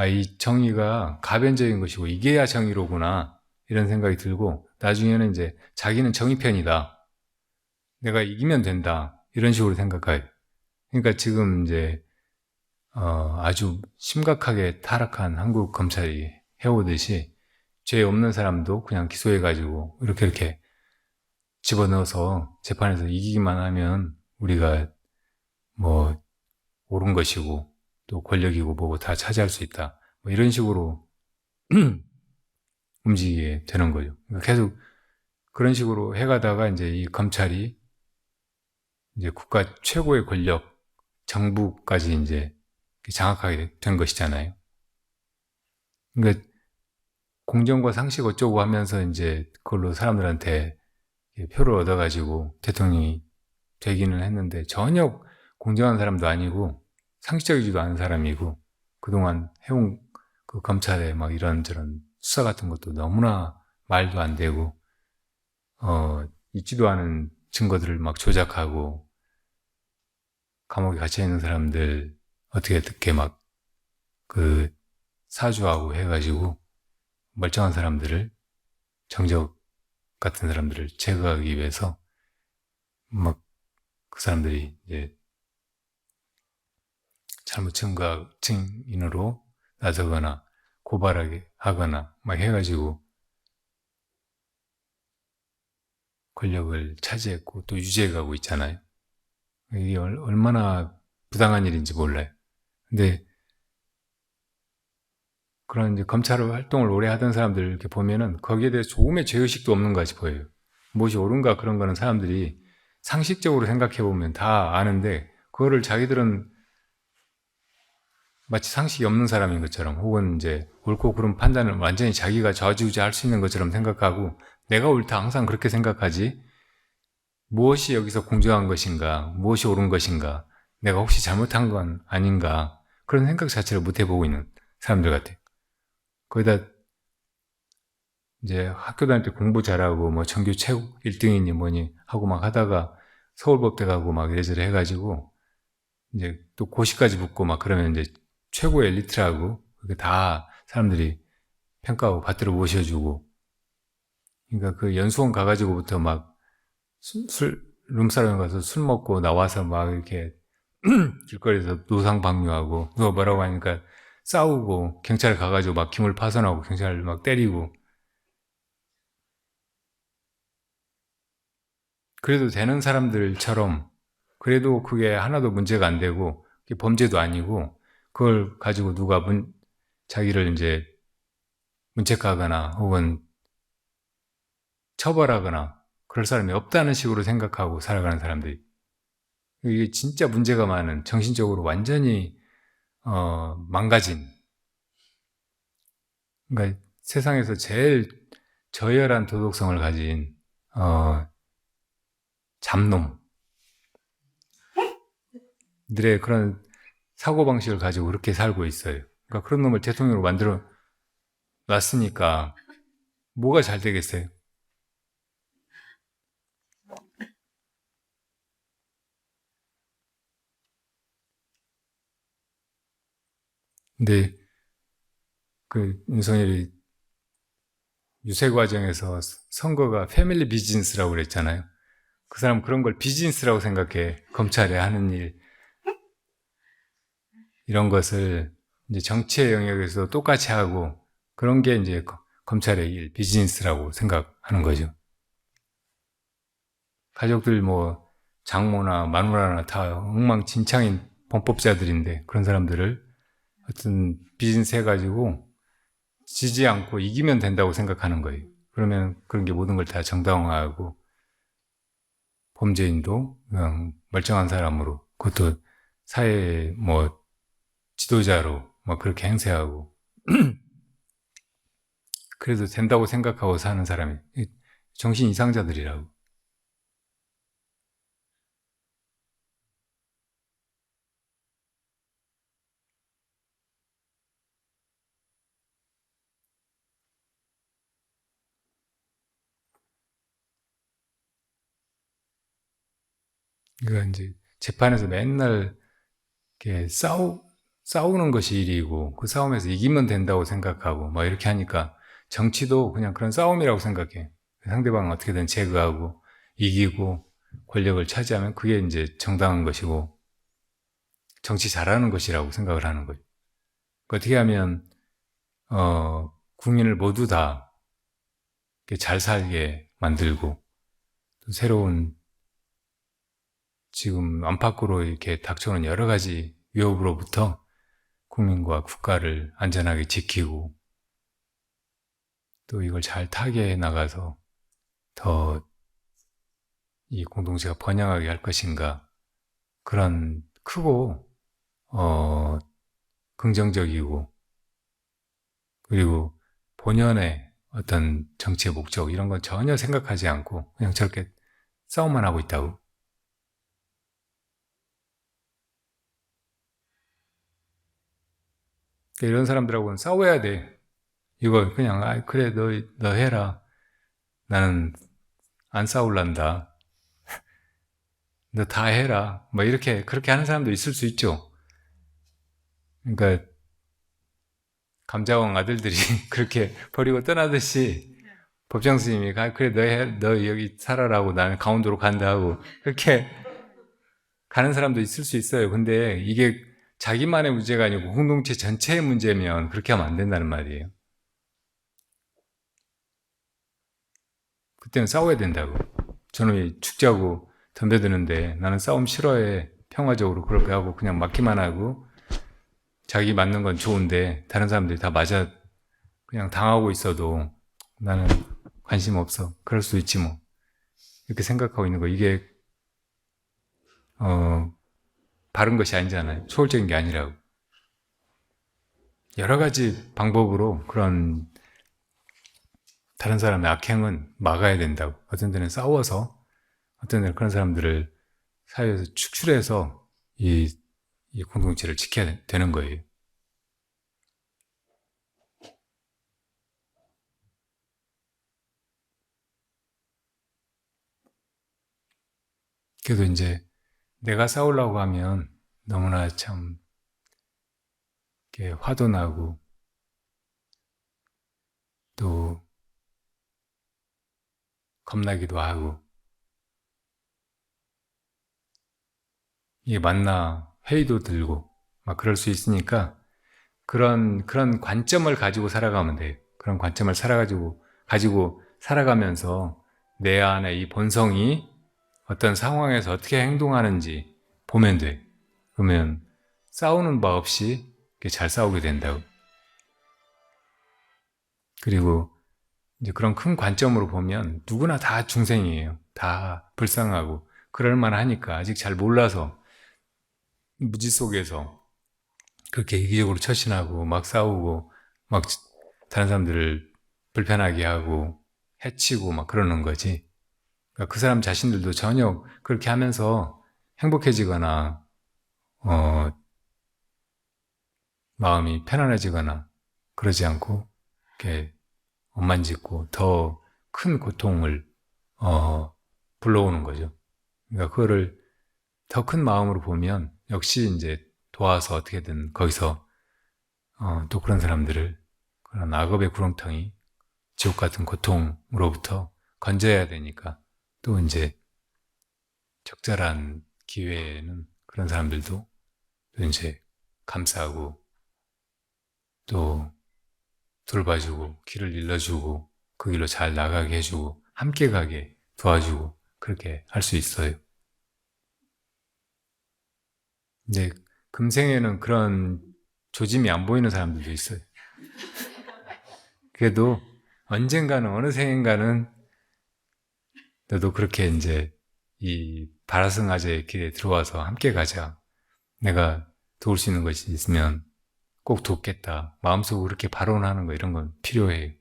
이 정의가 가변적인 것이고 이게야 정의로구나 이런 생각이 들고 나중에는 이제 자기는 정의 편이다. 내가 이기면 된다. 이런 식으로 생각해요. 그러니까 지금 이제 아주 심각하게 타락한 한국 검찰이 해오듯이 죄 없는 사람도 그냥 기소해가지고 이렇게 집어넣어서 재판에서 이기기만 하면 우리가 뭐 옳은 것이고 또 권력이고 뭐고 다 차지할 수 있다. 뭐 이런 식으로 움직이게 되는 거죠. 그러니까 계속 그런 식으로 해가다가 이제 이 검찰이 이제 국가 최고의 권력, 정부까지 이제 장악하게 된 것이잖아요. 그러니까 공정과 상식 어쩌고 하면서 이제 그걸로 사람들한테 표를 얻어가지고 대통령이 되기는 했는데 전혀 공정한 사람도 아니고 상식적이지도 않은 사람이고 그동안 해온 그 검찰의 막 이런저런 수사 같은 것도 너무나 말도 안 되고 있지도 않은 증거들을 막 조작하고 감옥에 갇혀있는 사람들 어떻게 막 그 사주하고 해가지고 멀쩡한 사람들을 정적 같은 사람들을 제거하기 위해서 막 그 사람들이 이제 잘못 증인으로 나서거나 고발하게 하거나 막 해가지고 권력을 차지했고 또 유지해가고 있잖아요. 이게 얼마나 부당한 일인지 몰라요. 근데 그런 이제 검찰 활동을 오래 하던 사람들 이렇게 보면은 거기에 대해서 조금의 죄의식도 없는 것 같이 보여요. 무엇이 옳은가 그런 거는 사람들이 상식적으로 생각해 보면 다 아는데 그거를 자기들은 마치 상식이 없는 사람인 것처럼 혹은 이제 옳고 그른 판단을 완전히 자기가 좌지우지할 수 있는 것처럼 생각하고 내가 옳다 항상 그렇게 생각하지 무엇이 여기서 공정한 것인가 무엇이 옳은 것인가 내가 혹시 잘못한 건 아닌가 그런 생각 자체를 못 해보고 있는 사람들 같아요. 거기다 이제 학교 다닐 때 공부 잘하고 뭐 전교 최고 1등이니 뭐니 하고 막 하다가 서울법대 가고 막 이래저래 해가지고 이제 또 고시까지 붙고 막 그러면 이제 최고의 엘리트라고 그게 다 사람들이 평가하고 받들어 모셔주고 그러니까 그 연수원 가가지고부터 막 룸사롱에 가서 술 먹고 나와서 막 이렇게 길거리에서 노상방뇨하고 누가 뭐라고 하니까 싸우고 경찰에 가가지고 막 기물 파손하고 경찰을 막 때리고 그래도 되는 사람들처럼 그래도 그게 하나도 문제가 안 되고 그게 범죄도 아니고 그걸 가지고 누가 자기를 이제 문책하거나 혹은 처벌하거나 그럴 사람이 없다는 식으로 생각하고 살아가는 사람들이 이게 진짜 문제가 많은 정신적으로 완전히 망가진 그러니까 세상에서 제일 저열한 도덕성을 가진 잡놈들의 그런 사고방식을 가지고 그렇게 살고 있어요. 그러니까 그런 놈을 대통령으로 만들어 놨으니까 뭐가 잘 되겠어요? 근데 그 윤석열이 유세 과정에서 선거가 패밀리 비즈니스라고 그랬잖아요. 그 사람 그런 걸 비즈니스라고 생각해. 검찰이 하는 일 이런 것을 이제 정치의 영역에서 똑같이 하고 그런 게 이제 검찰의 일 비즈니스라고 생각하는 거죠. 가족들 뭐 장모나 마누라나 다 엉망진창인 범법자들인데 그런 사람들을 어떤 비즈니스 해가지고 지지 않고 이기면 된다고 생각하는 거예요. 그러면 그런 게 모든 걸 다 정당화하고 범죄인도 그냥 멀쩡한 사람으로 그것도 사회 뭐 지도자로 막 그렇게 행세하고 그래도 된다고 생각하고 사는 사람이 정신 이상자들이라고. 그러니까 이제 재판에서 맨날 이렇게 싸우는 것이 일이고 그 싸움에서 이기면 된다고 생각하고 막 이렇게 하니까 정치도 그냥 그런 싸움이라고 생각해. 상대방을 어떻게든 제거하고 이기고 권력을 차지하면 그게 이제 정당한 것이고 정치 잘하는 것이라고 생각을 하는 거예요. 어떻게 하면 국민을 모두 다 잘 살게 만들고 또 새로운 지금 안팎으로 이렇게 닥쳐오는 여러 가지 위협으로부터 국민과 국가를 안전하게 지키고 또 이걸 잘 타개해 나가서 더 이 공동체가 번영하게 할 것인가, 그런 크고 긍정적이고 그리고 본연의 어떤 정치의 목적 이런 건 전혀 생각하지 않고 그냥 저렇게 싸움만 하고 있다고. 그러니까 이런 사람들하고는 싸워야 돼. 이거 그냥 그래 너 해라. 나는 안 싸울란다. 너 다 해라. 뭐 이렇게 그렇게 하는 사람도 있을 수 있죠. 그러니까 감자왕 아들들이 그렇게 버리고 떠나듯이 법장 스님이 그래 너 여기 살아라고 나는 강원도로 간다 하고 그렇게 가는 사람도 있을 수 있어요. 근데 이게 자기만의 문제가 아니고 공동체 전체의 문제면 그렇게 하면 안 된다는 말이에요. 그때는 싸워야 된다고. 저놈이 축제하고 덤벼드는데 나는 싸움 싫어해. 평화적으로 그렇게 하고 그냥 맞기만 하고 자기 맞는 건 좋은데 다른 사람들이 다 맞아 그냥 당하고 있어도 나는 관심 없어. 그럴 수 있지 뭐. 이렇게 생각하고 있는 거. 이게 바른 것이 아니잖아요. 소홀적인 게 아니라고. 여러 가지 방법으로 그런 다른 사람의 악행은 막아야 된다고. 어떤 데는 싸워서, 어떤 데는 그런 사람들을 사회에서 축출해서 이 공동체를 지켜야 되는 거예요. 그래도 이제 내가 싸우려고 하면 너무나 참 이렇게 화도 나고 또 겁나기도 하고 이게 맞나 회의도 들고 막 그럴 수 있으니까 그런 관점을 가지고 살아가면 돼요. 그런 관점을 가지고 살아가면서 내 안에 이 본성이 어떤 상황에서 어떻게 행동하는지 보면 돼. 그러면 싸우는 바 없이 잘 싸우게 된다고. 그리고 이제 그런 큰 관점으로 보면 누구나 다 중생이에요. 다 불쌍하고 그럴만 하니까 아직 잘 몰라서 무지 속에서 그렇게 이기적으로 처신하고 막 싸우고 막 다른 사람들을 불편하게 하고 해치고 막 그러는 거지. 그러니까 그 사람 자신들도 전혀 그렇게 하면서 행복해지거나 마음이 편안해지거나 그러지 않고 이렇게 엄만짓고 더 큰 고통을 불러오는 거죠. 그러니까 그거를 더 큰 마음으로 보면 역시 이제 도와서 어떻게든 거기서 또 그런 사람들을 그런 악업의 구렁텅이 지옥 같은 고통으로부터 건져야 되니까 또 이제 적절한 기회에는 그런 사람들도 또 이제 감싸고 또 돌봐주고 길을 일러주고 그 길로 잘 나가게 해주고 함께 가게 도와주고 그렇게 할 수 있어요. 근데 금생에는 그런 조짐이 안 보이는 사람들도 있어요. 그래도 언젠가는 어느 생인가는 너도 그렇게 이제 이 바라승아재의 길에 들어와서 함께 가자. 내가 도울 수 있는 것이 있으면 꼭 돕겠다. 마음속으로 그렇게 발언하는 거 이런 건 필요해요.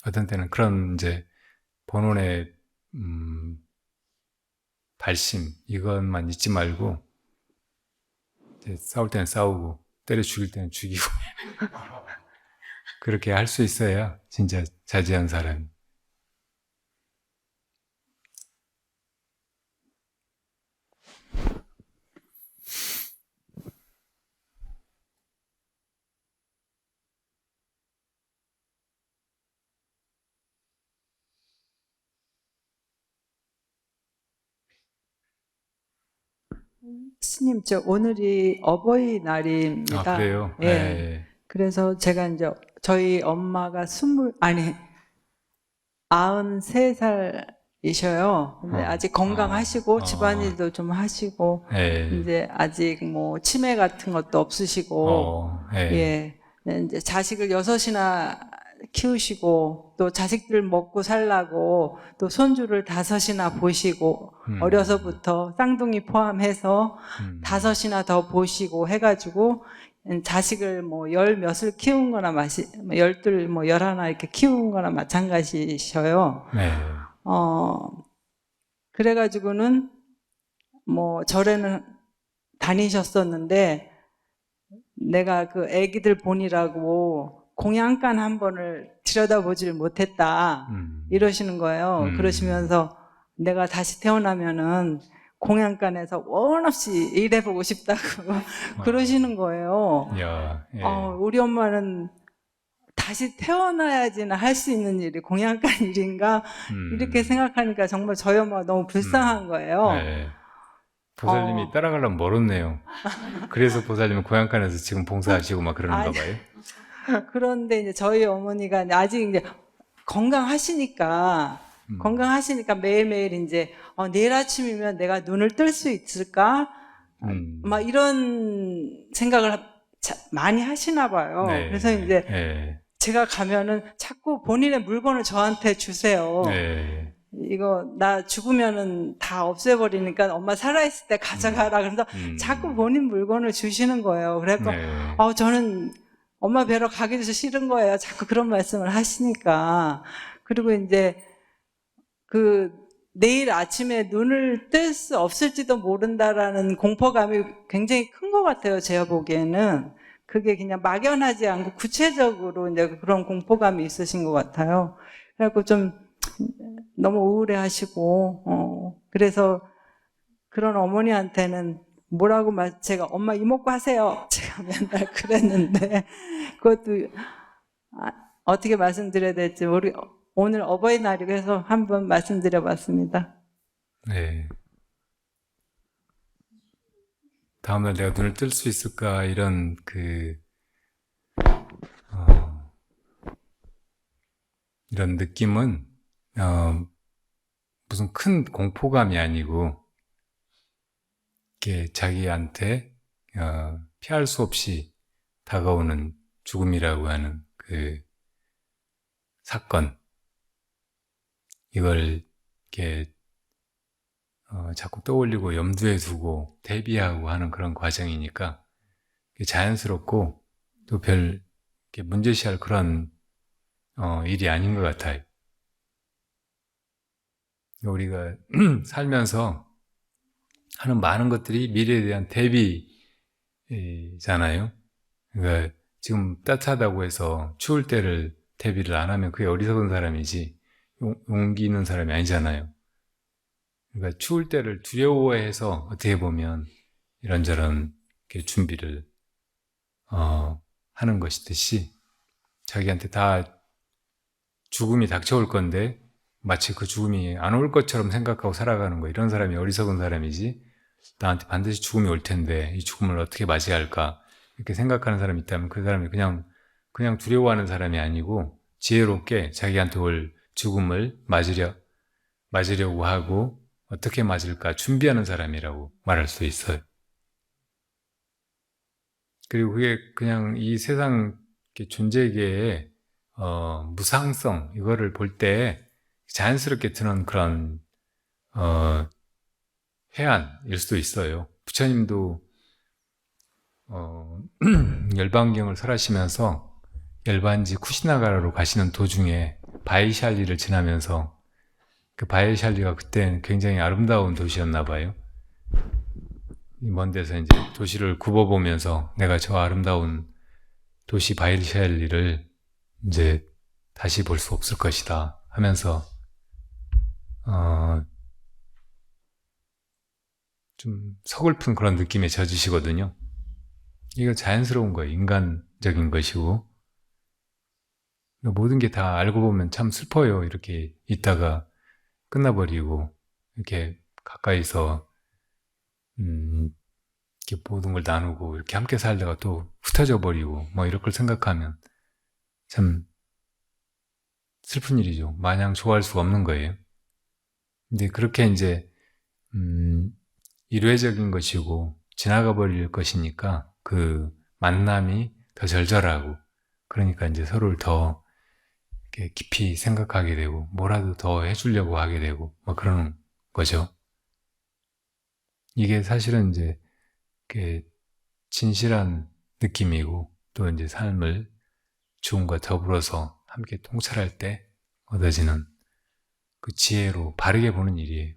어떤 때는 그런 이제 본원의 발심 이것만 잊지 말고 이제 싸울 때는 싸우고 때려 죽일 때는 죽이고 그렇게 할 수 있어야 진짜 자제한 사람이. 스님, 저 오늘이 어버이날입니다. 아, 그래요? 예. 예. 그래서 제가 이제 저희 엄마가 93살이셔요. 근데 아직 건강하시고 집안일도 좀 하시고 이제 아직 뭐 치매 같은 것도 없으시고 예. 이제 자식을 6이나 키우시고 또 자식들 먹고 살라고 또 손주를 5이나 보시고 어려서부터 쌍둥이 포함해서 5이나 더 보시고 해가지고 자식을 뭐 10몇을 키운 거나 12, 뭐 11 이렇게 키운 거나 마찬가지셔요. 네. 그래가지고는 뭐 절에는 다니셨었는데 내가 그 애기들 보니라고 공양간 한 번을 들여다보지를 못했다 이러시는 거예요. 그러시면서 내가 다시 태어나면은 공양간에서 원 없이 일해보고 싶다고 그러시는 거예요. 야, 예. 우리 엄마는 다시 태어나야지나 할 수 있는 일이 공양간 일인가 이렇게 생각하니까 정말 저희 엄마가 너무 불쌍한 거예요. 네. 보살님이 따라가려면 멀었네요. 그래서 보살님은 고향간에서 지금 봉사하시고 막 그러는가 봐요. 그런데 이제 저희 어머니가 아직 이제 건강하시니까 매일매일 이제 내일 아침이면 내가 눈을 뜰 수 있을까? 막 이런 생각을 많이 하시나 봐요. 네. 그래서 이제 제가 가면은 자꾸 본인의 물건을 저한테 주세요. 네. 이거 나 죽으면은 다 없애버리니까 엄마 살아있을 때 가져가라. 그래서 자꾸 본인 물건을 주시는 거예요. 그래서 저는 엄마 뵈러 가기도 싫은 거예요. 자꾸 그런 말씀을 하시니까. 그리고 이제 내일 아침에 눈을 뜰 수 없을지도 모른다라는 공포감이 굉장히 큰 것 같아요. 제가 보기에는. 그게 그냥 막연하지 않고 구체적으로 이제 그런 공포감이 있으신 것 같아요. 그래갖고 좀 너무 우울해 하시고, 그래서 그런 어머니한테는 뭐라고 제가 엄마 이목구 하세요. 제가 맨날 그랬는데, 그것도 어떻게 말씀드려야 될지 오늘 어버이날이고 해서 한번 말씀드려봤습니다. 네. 다음날 내가 눈을 뜰 수 있을까 이런 이런 느낌은 무슨 큰 공포감이 아니고 이렇게 자기한테 피할 수 없이 다가오는 죽음이라고 하는 그 사건, 이걸 이렇게 자꾸 떠올리고 염두에 두고 대비하고 하는 그런 과정이니까 자연스럽고 또 별 문제시할 그런 일이 아닌 것 같아요. 우리가 살면서 하는 많은 것들이 미래에 대한 대비잖아요. 그러니까 지금 따뜻하다고 해서 추울 때를 대비를 안 하면 그게 어리석은 사람이지 용기 있는 사람이 아니잖아요. 그러니까 추울 때를 두려워해서 어떻게 보면 이런저런 준비를 하는 것이듯이 자기한테 다 죽음이 닥쳐올 건데 마치 그 죽음이 안 올 것처럼 생각하고 살아가는 거, 이런 사람이 어리석은 사람이지 나한테 반드시 죽음이 올 텐데 이 죽음을 어떻게 맞이할까 이렇게 생각하는 사람이 있다면 그 사람이 그냥 두려워하는 사람이 아니고 지혜롭게 자기한테 올 죽음을 맞으려고 하고 어떻게 맞을까 준비하는 사람이라고 말할 수 있어요. 그리고 그게 그냥 이 세상 존재계의 무상성, 이거를 볼 때 자연스럽게 드는 그런 회한일 수도 있어요. 부처님도 열반경을 설하시면서 열반지 쿠시나가라로 가시는 도중에 바이샬리를 지나면서 그 바이샬리가 그때는 굉장히 아름다운 도시였나 봐요. 먼 데서 이제 도시를 굽어보면서 내가 저 아름다운 도시 바이샬리를 이제 다시 볼 수 없을 것이다 하면서 좀 서글픈 그런 느낌에 젖으시거든요. 이거 자연스러운 거예요. 인간적인 것이고 모든 게 다 알고 보면 참 슬퍼요. 이렇게 있다가 끝나버리고 이렇게 가까이서 이렇게 모든 걸 나누고 이렇게 함께 살다가 또 흩어져 버리고 뭐 이럴 걸 생각하면 참 슬픈 일이죠. 마냥 좋아할 수가 없는 거예요. 근데 그렇게 이제 일회적인 것이고 지나가 버릴 것이니까 그 만남이 더 절절하고, 그러니까 이제 서로를 더 이렇게 깊이 생각하게 되고 뭐라도 더 해주려고 하게 되고 뭐 그러는 거죠. 이게 사실은 이제 이렇게 진실한 느낌이고, 또 이제 삶을 죽음과 더불어서 함께 통찰할 때 얻어지는 그 지혜로 바르게 보는 일이에요.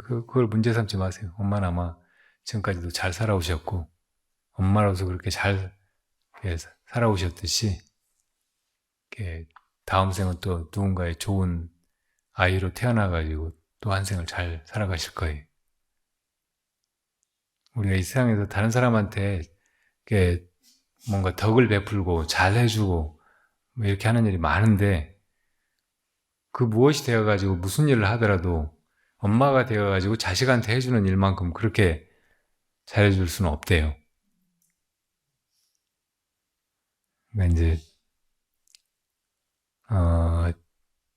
그걸 문제 삼지 마세요. 엄마는 아마 지금까지도 잘 살아오셨고, 엄마로서 그렇게 잘 살아오셨듯이, 다음 생은 또 누군가의 좋은 아이로 태어나가지고 또 한 생을 잘 살아가실 거예요. 우리가 이 세상에서 다른 사람한테 뭔가 덕을 베풀고 잘 해주고 뭐 이렇게 하는 일이 많은데, 그 무엇이 되어가지고 무슨 일을 하더라도 엄마가 되어가지고 자식한테 해주는 일만큼 그렇게 잘해줄 수는 없대요. 그러니까 이제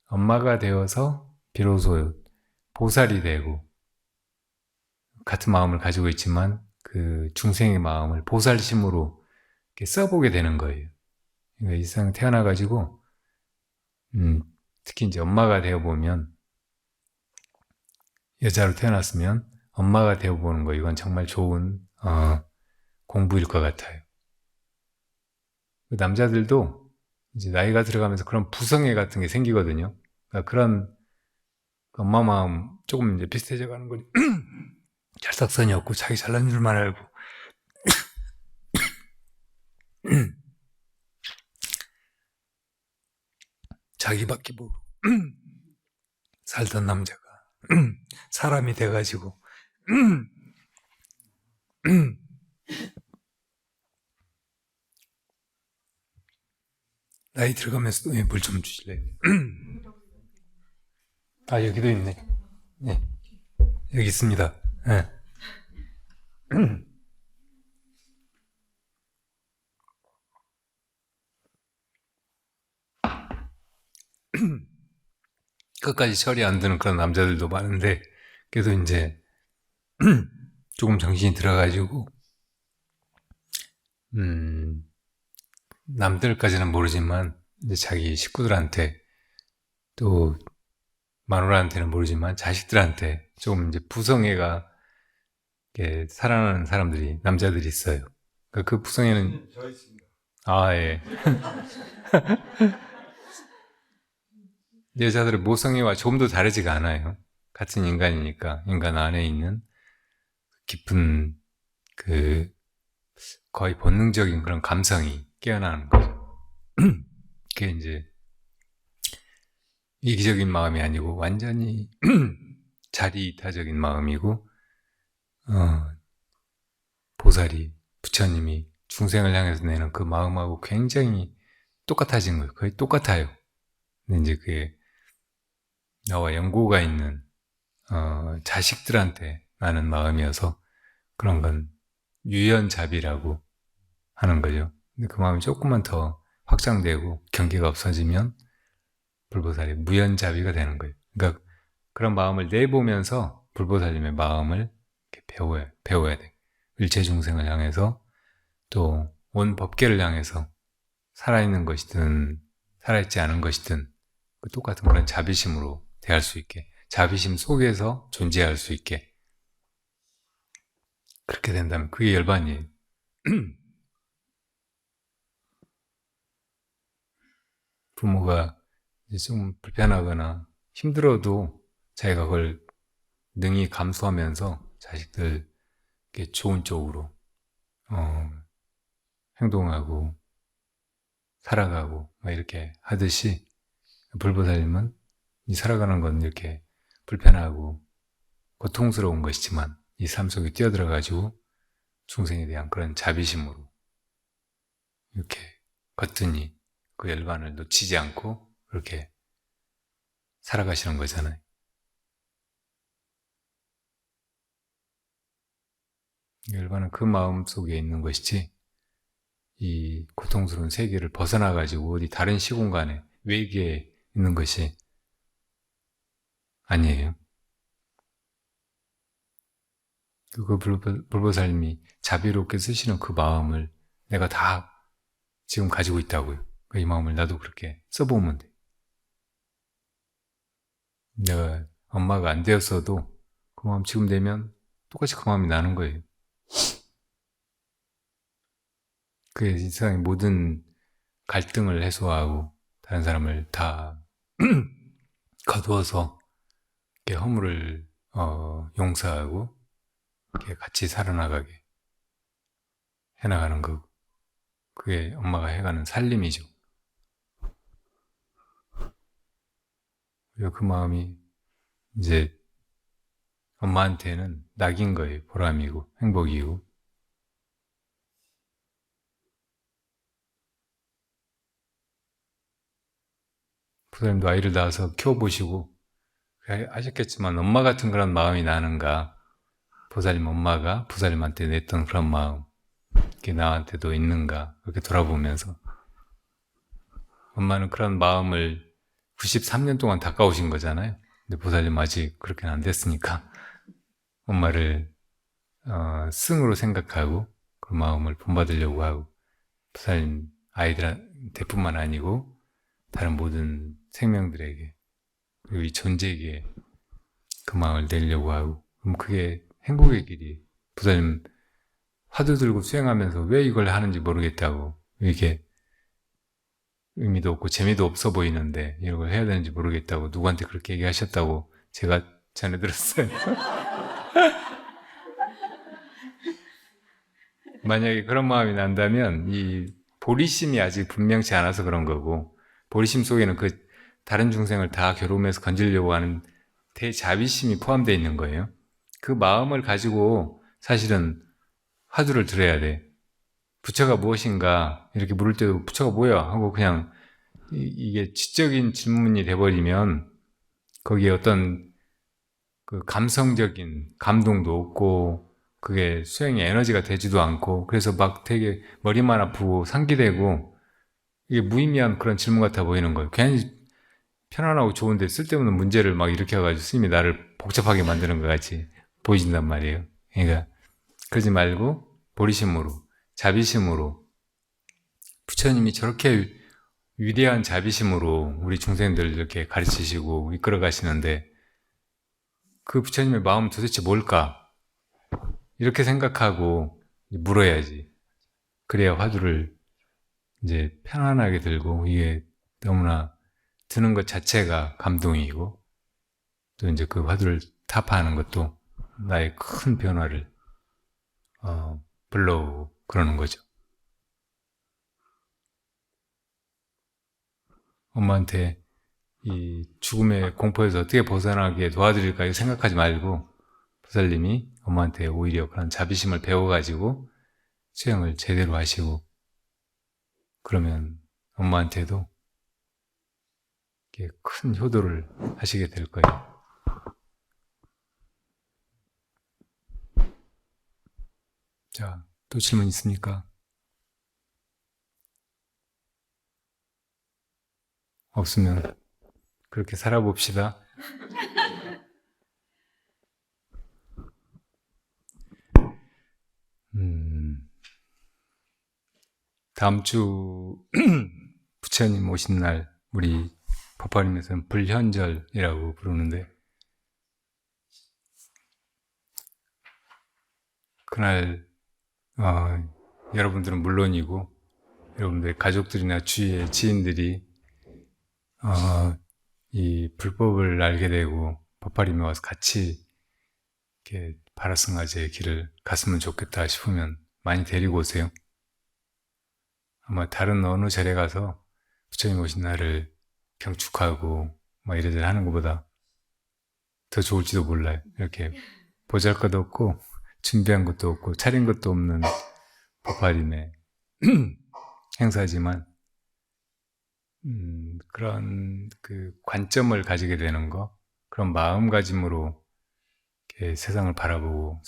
엄마가 되어서 비로소 보살이 되고, 같은 마음을 가지고 있지만 그 중생의 마음을 보살심으로 이렇게 써보게 되는 거예요. 그러니까 이 세상에 태어나가지고 특히 이제 엄마가 되어보면, 여자로 태어났으면 엄마가 되어보는 거, 이건 정말 좋은 공부일 것 같아요. 남자들도 이제 나이가 들어가면서 그런 부성애 같은 게 생기거든요. 그러니까 그런 엄마 마음 조금 이제 비슷해져 가는 거죠. 찰싹선이 없고 자기 잘난 줄만 알고 자기밖에 모르고 살던 남자가 사람이 돼가지고 나이 들어가면서 물 좀 주실래요? 아, 여기도 있네. 네, 여기 있습니다. 네. 끝까지 철이 안 드는 그런 남자들도 많은데, 그래도 이제 조금 정신이 들어가지고 남들까지는 모르지만 이제 자기 식구들한테, 또 마누라한테는 모르지만 자식들한테 조금 이제 부성애가 살아나는 사람들이, 남자들이 있어요. 그러니까 그 부성애는 저 있습니다. 아, 예. 여자들의 모성애와 조금도 다르지가 않아요. 같은 인간이니까 인간 안에 있는 깊은 그 거의 본능적인 그런 감성이 깨어나는 거죠. 그게 이제 이기적인 마음이 아니고 완전히 자리이타적인 마음이고, 보살이, 부처님이 중생을 향해서 내는 그 마음하고 굉장히 똑같아진 거예요. 거의 똑같아요. 근데 이제 그게 나와 연고가 있는 자식들한테 나는 마음이어서 그런 건 유연잡이라고 하는 거죠. 근데 그 마음이 조금만 더 확장되고 경계가 없어지면 불보살이 무연잡이가 되는 거예요. 그러니까 그런 마음을 내보면서 불보살님의 마음을 이렇게 배워야 돼. 일체 중생을 향해서, 또 온 법계를 향해서, 살아있는 것이든 살아있지 않은 것이든 그 똑같은 그런 자비심으로 대할 수 있게, 자비심 속에서 존재할 수 있게, 그렇게 된다면 그게 열반이에요. 부모가 이제 좀 불편하거나 힘들어도 자기가 그걸 능히 감수하면서 자식들에게 좋은 쪽으로 행동하고 살아가고 막 이렇게 하듯이, 불보살님은 이 살아가는 건 이렇게 불편하고 고통스러운 것이지만 이 삶 속에 뛰어들어가지고 중생에 대한 그런 자비심으로 이렇게 거뜬히 그 열반을 놓치지 않고 그렇게 살아가시는 거잖아요. 열반은 그 마음 속에 있는 것이지, 이 고통스러운 세계를 벗어나가지고 어디 다른 시공간에 외계에 있는 것이 아니에요. 그 불보살님이 자비롭게 쓰시는 그 마음을 내가 다 지금 가지고 있다고요. 이 마음을 나도 그렇게 써보면 돼. 내가 엄마가 안 되었어도 그 마음 지금 되면 똑같이 그 마음이 나는 거예요. 그게 이 세상의 모든 갈등을 해소하고 다른 사람을 다 거두어서 이렇게 허물을 용서하고 이렇게 같이 살아나가게 해나가는 거. 그게 엄마가 해가는 살림이죠. 그리고 그 마음이 이제 엄마한테는 낙인 거예요. 보람이고 행복이고. 부사님도 아이를 낳아서 키워보시고 아셨겠지만 엄마 같은 그런 마음이 나는가, 보살님 엄마가 부사님한테 냈던 그런 마음 이게 나한테도 있는가, 그렇게 돌아보면서 엄마는 그런 마음을 93년 동안 닦아오신 거잖아요. 근데 보살님 아직 그렇게는 안 됐으니까 엄마를 승으로 생각하고 그 마음을 본받으려고 하고, 보살님 아이들한테뿐만 아니고 다른 모든 생명들에게, 그리고 이 존재에게 그 마음을 내려고 하고, 그럼 그게 행복의 길이에요. 보살님 화두 들고 수행하면서 왜 이걸 하는지 모르겠다고, 이게 의미도 없고 재미도 없어 보이는데 이런 걸 해야 되는지 모르겠다고 누구한테 그렇게 얘기하셨다고 제가 전에 들었어요. 만약에 그런 마음이 난다면 이 보리심이 아직 분명치 않아서 그런 거고, 보리심 속에는 그 다른 중생을 다 괴로움에서 건지려고 하는 대자비심이 포함되어 있는 거예요. 그 마음을 가지고 사실은 화두를 들어야 돼. 부처가 무엇인가 이렇게 물을 때도 부처가 뭐야 하고 그냥 이게 지적인 질문이 돼버리면 거기에 어떤 그 감성적인 감동도 없고 그게 수행의 에너지가 되지도 않고, 그래서 막 되게 머리만 아프고 상기되고 이게 무의미한 그런 질문 같아 보이는 거예요. 괜히 편안하고 좋은데 쓸데없는 문제를 막 일으켜가지고 스님이 나를 복잡하게 만드는 것 같이 보이진단 말이에요. 그러니까 그러지 말고 보리심으로, 자비심으로, 부처님이 저렇게 위대한 자비심으로 우리 중생들 이렇게 가르치시고 이끌어 가시는데 그 부처님의 마음은 도대체 뭘까? 이렇게 생각하고 물어야지. 그래야 화두를 이제 편안하게 들고, 이게 너무나 드는 것 자체가 감동이고, 또 이제 그 화두를 타파하는 것도 나의 큰 변화를 불러오고 그러는 거죠. 엄마한테 이 죽음의 공포에서 어떻게 벗어나게 도와드릴까 생각하지 말고 보살님이 엄마한테 오히려 그런 자비심을 배워가지고 수행을 제대로 하시고, 그러면 엄마한테도 큰 효도를 하시게 될 거예요. 자, 또 질문 있습니까? 없으면 그렇게 살아봅시다. 다음 주 부처님 오신 날 우리 법화림에서는 불현절이라고 부르는데, 그날 여러분들은 물론이고 여러분들의 가족들이나 주위의 지인들이 이 불법을 알게 되고 법화림에 와서 같이 이렇게 바라승하제의 길을 갔으면 좋겠다 싶으면 많이 데리고 오세요. 아마 다른 어느 절에 가서 부처님 오신 날을 경축하고 막 이래저래 하는 것보다 더 좋을지도 몰라요. 이렇게 보잘것도 없고 준비한 것도 없고 차린 것도 없는 법화림의 행사지만 그런 그 관점을 가지게 되는 거, 그런 마음가짐으로 이렇게 세상을 바라보고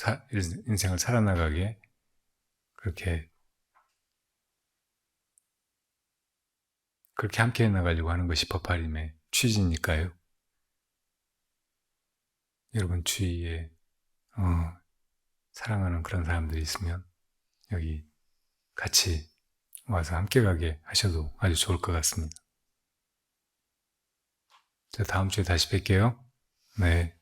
인생을 살아나가게 그렇게 함께 해나가려고 하는 것이 버파림의 취지니까요. 여러분 주위에 사랑하는 그런 사람들이 있으면 여기 같이 와서 함께 가게 하셔도 아주 좋을 것 같습니다. 자, 다음 주에 다시 뵐게요. 네.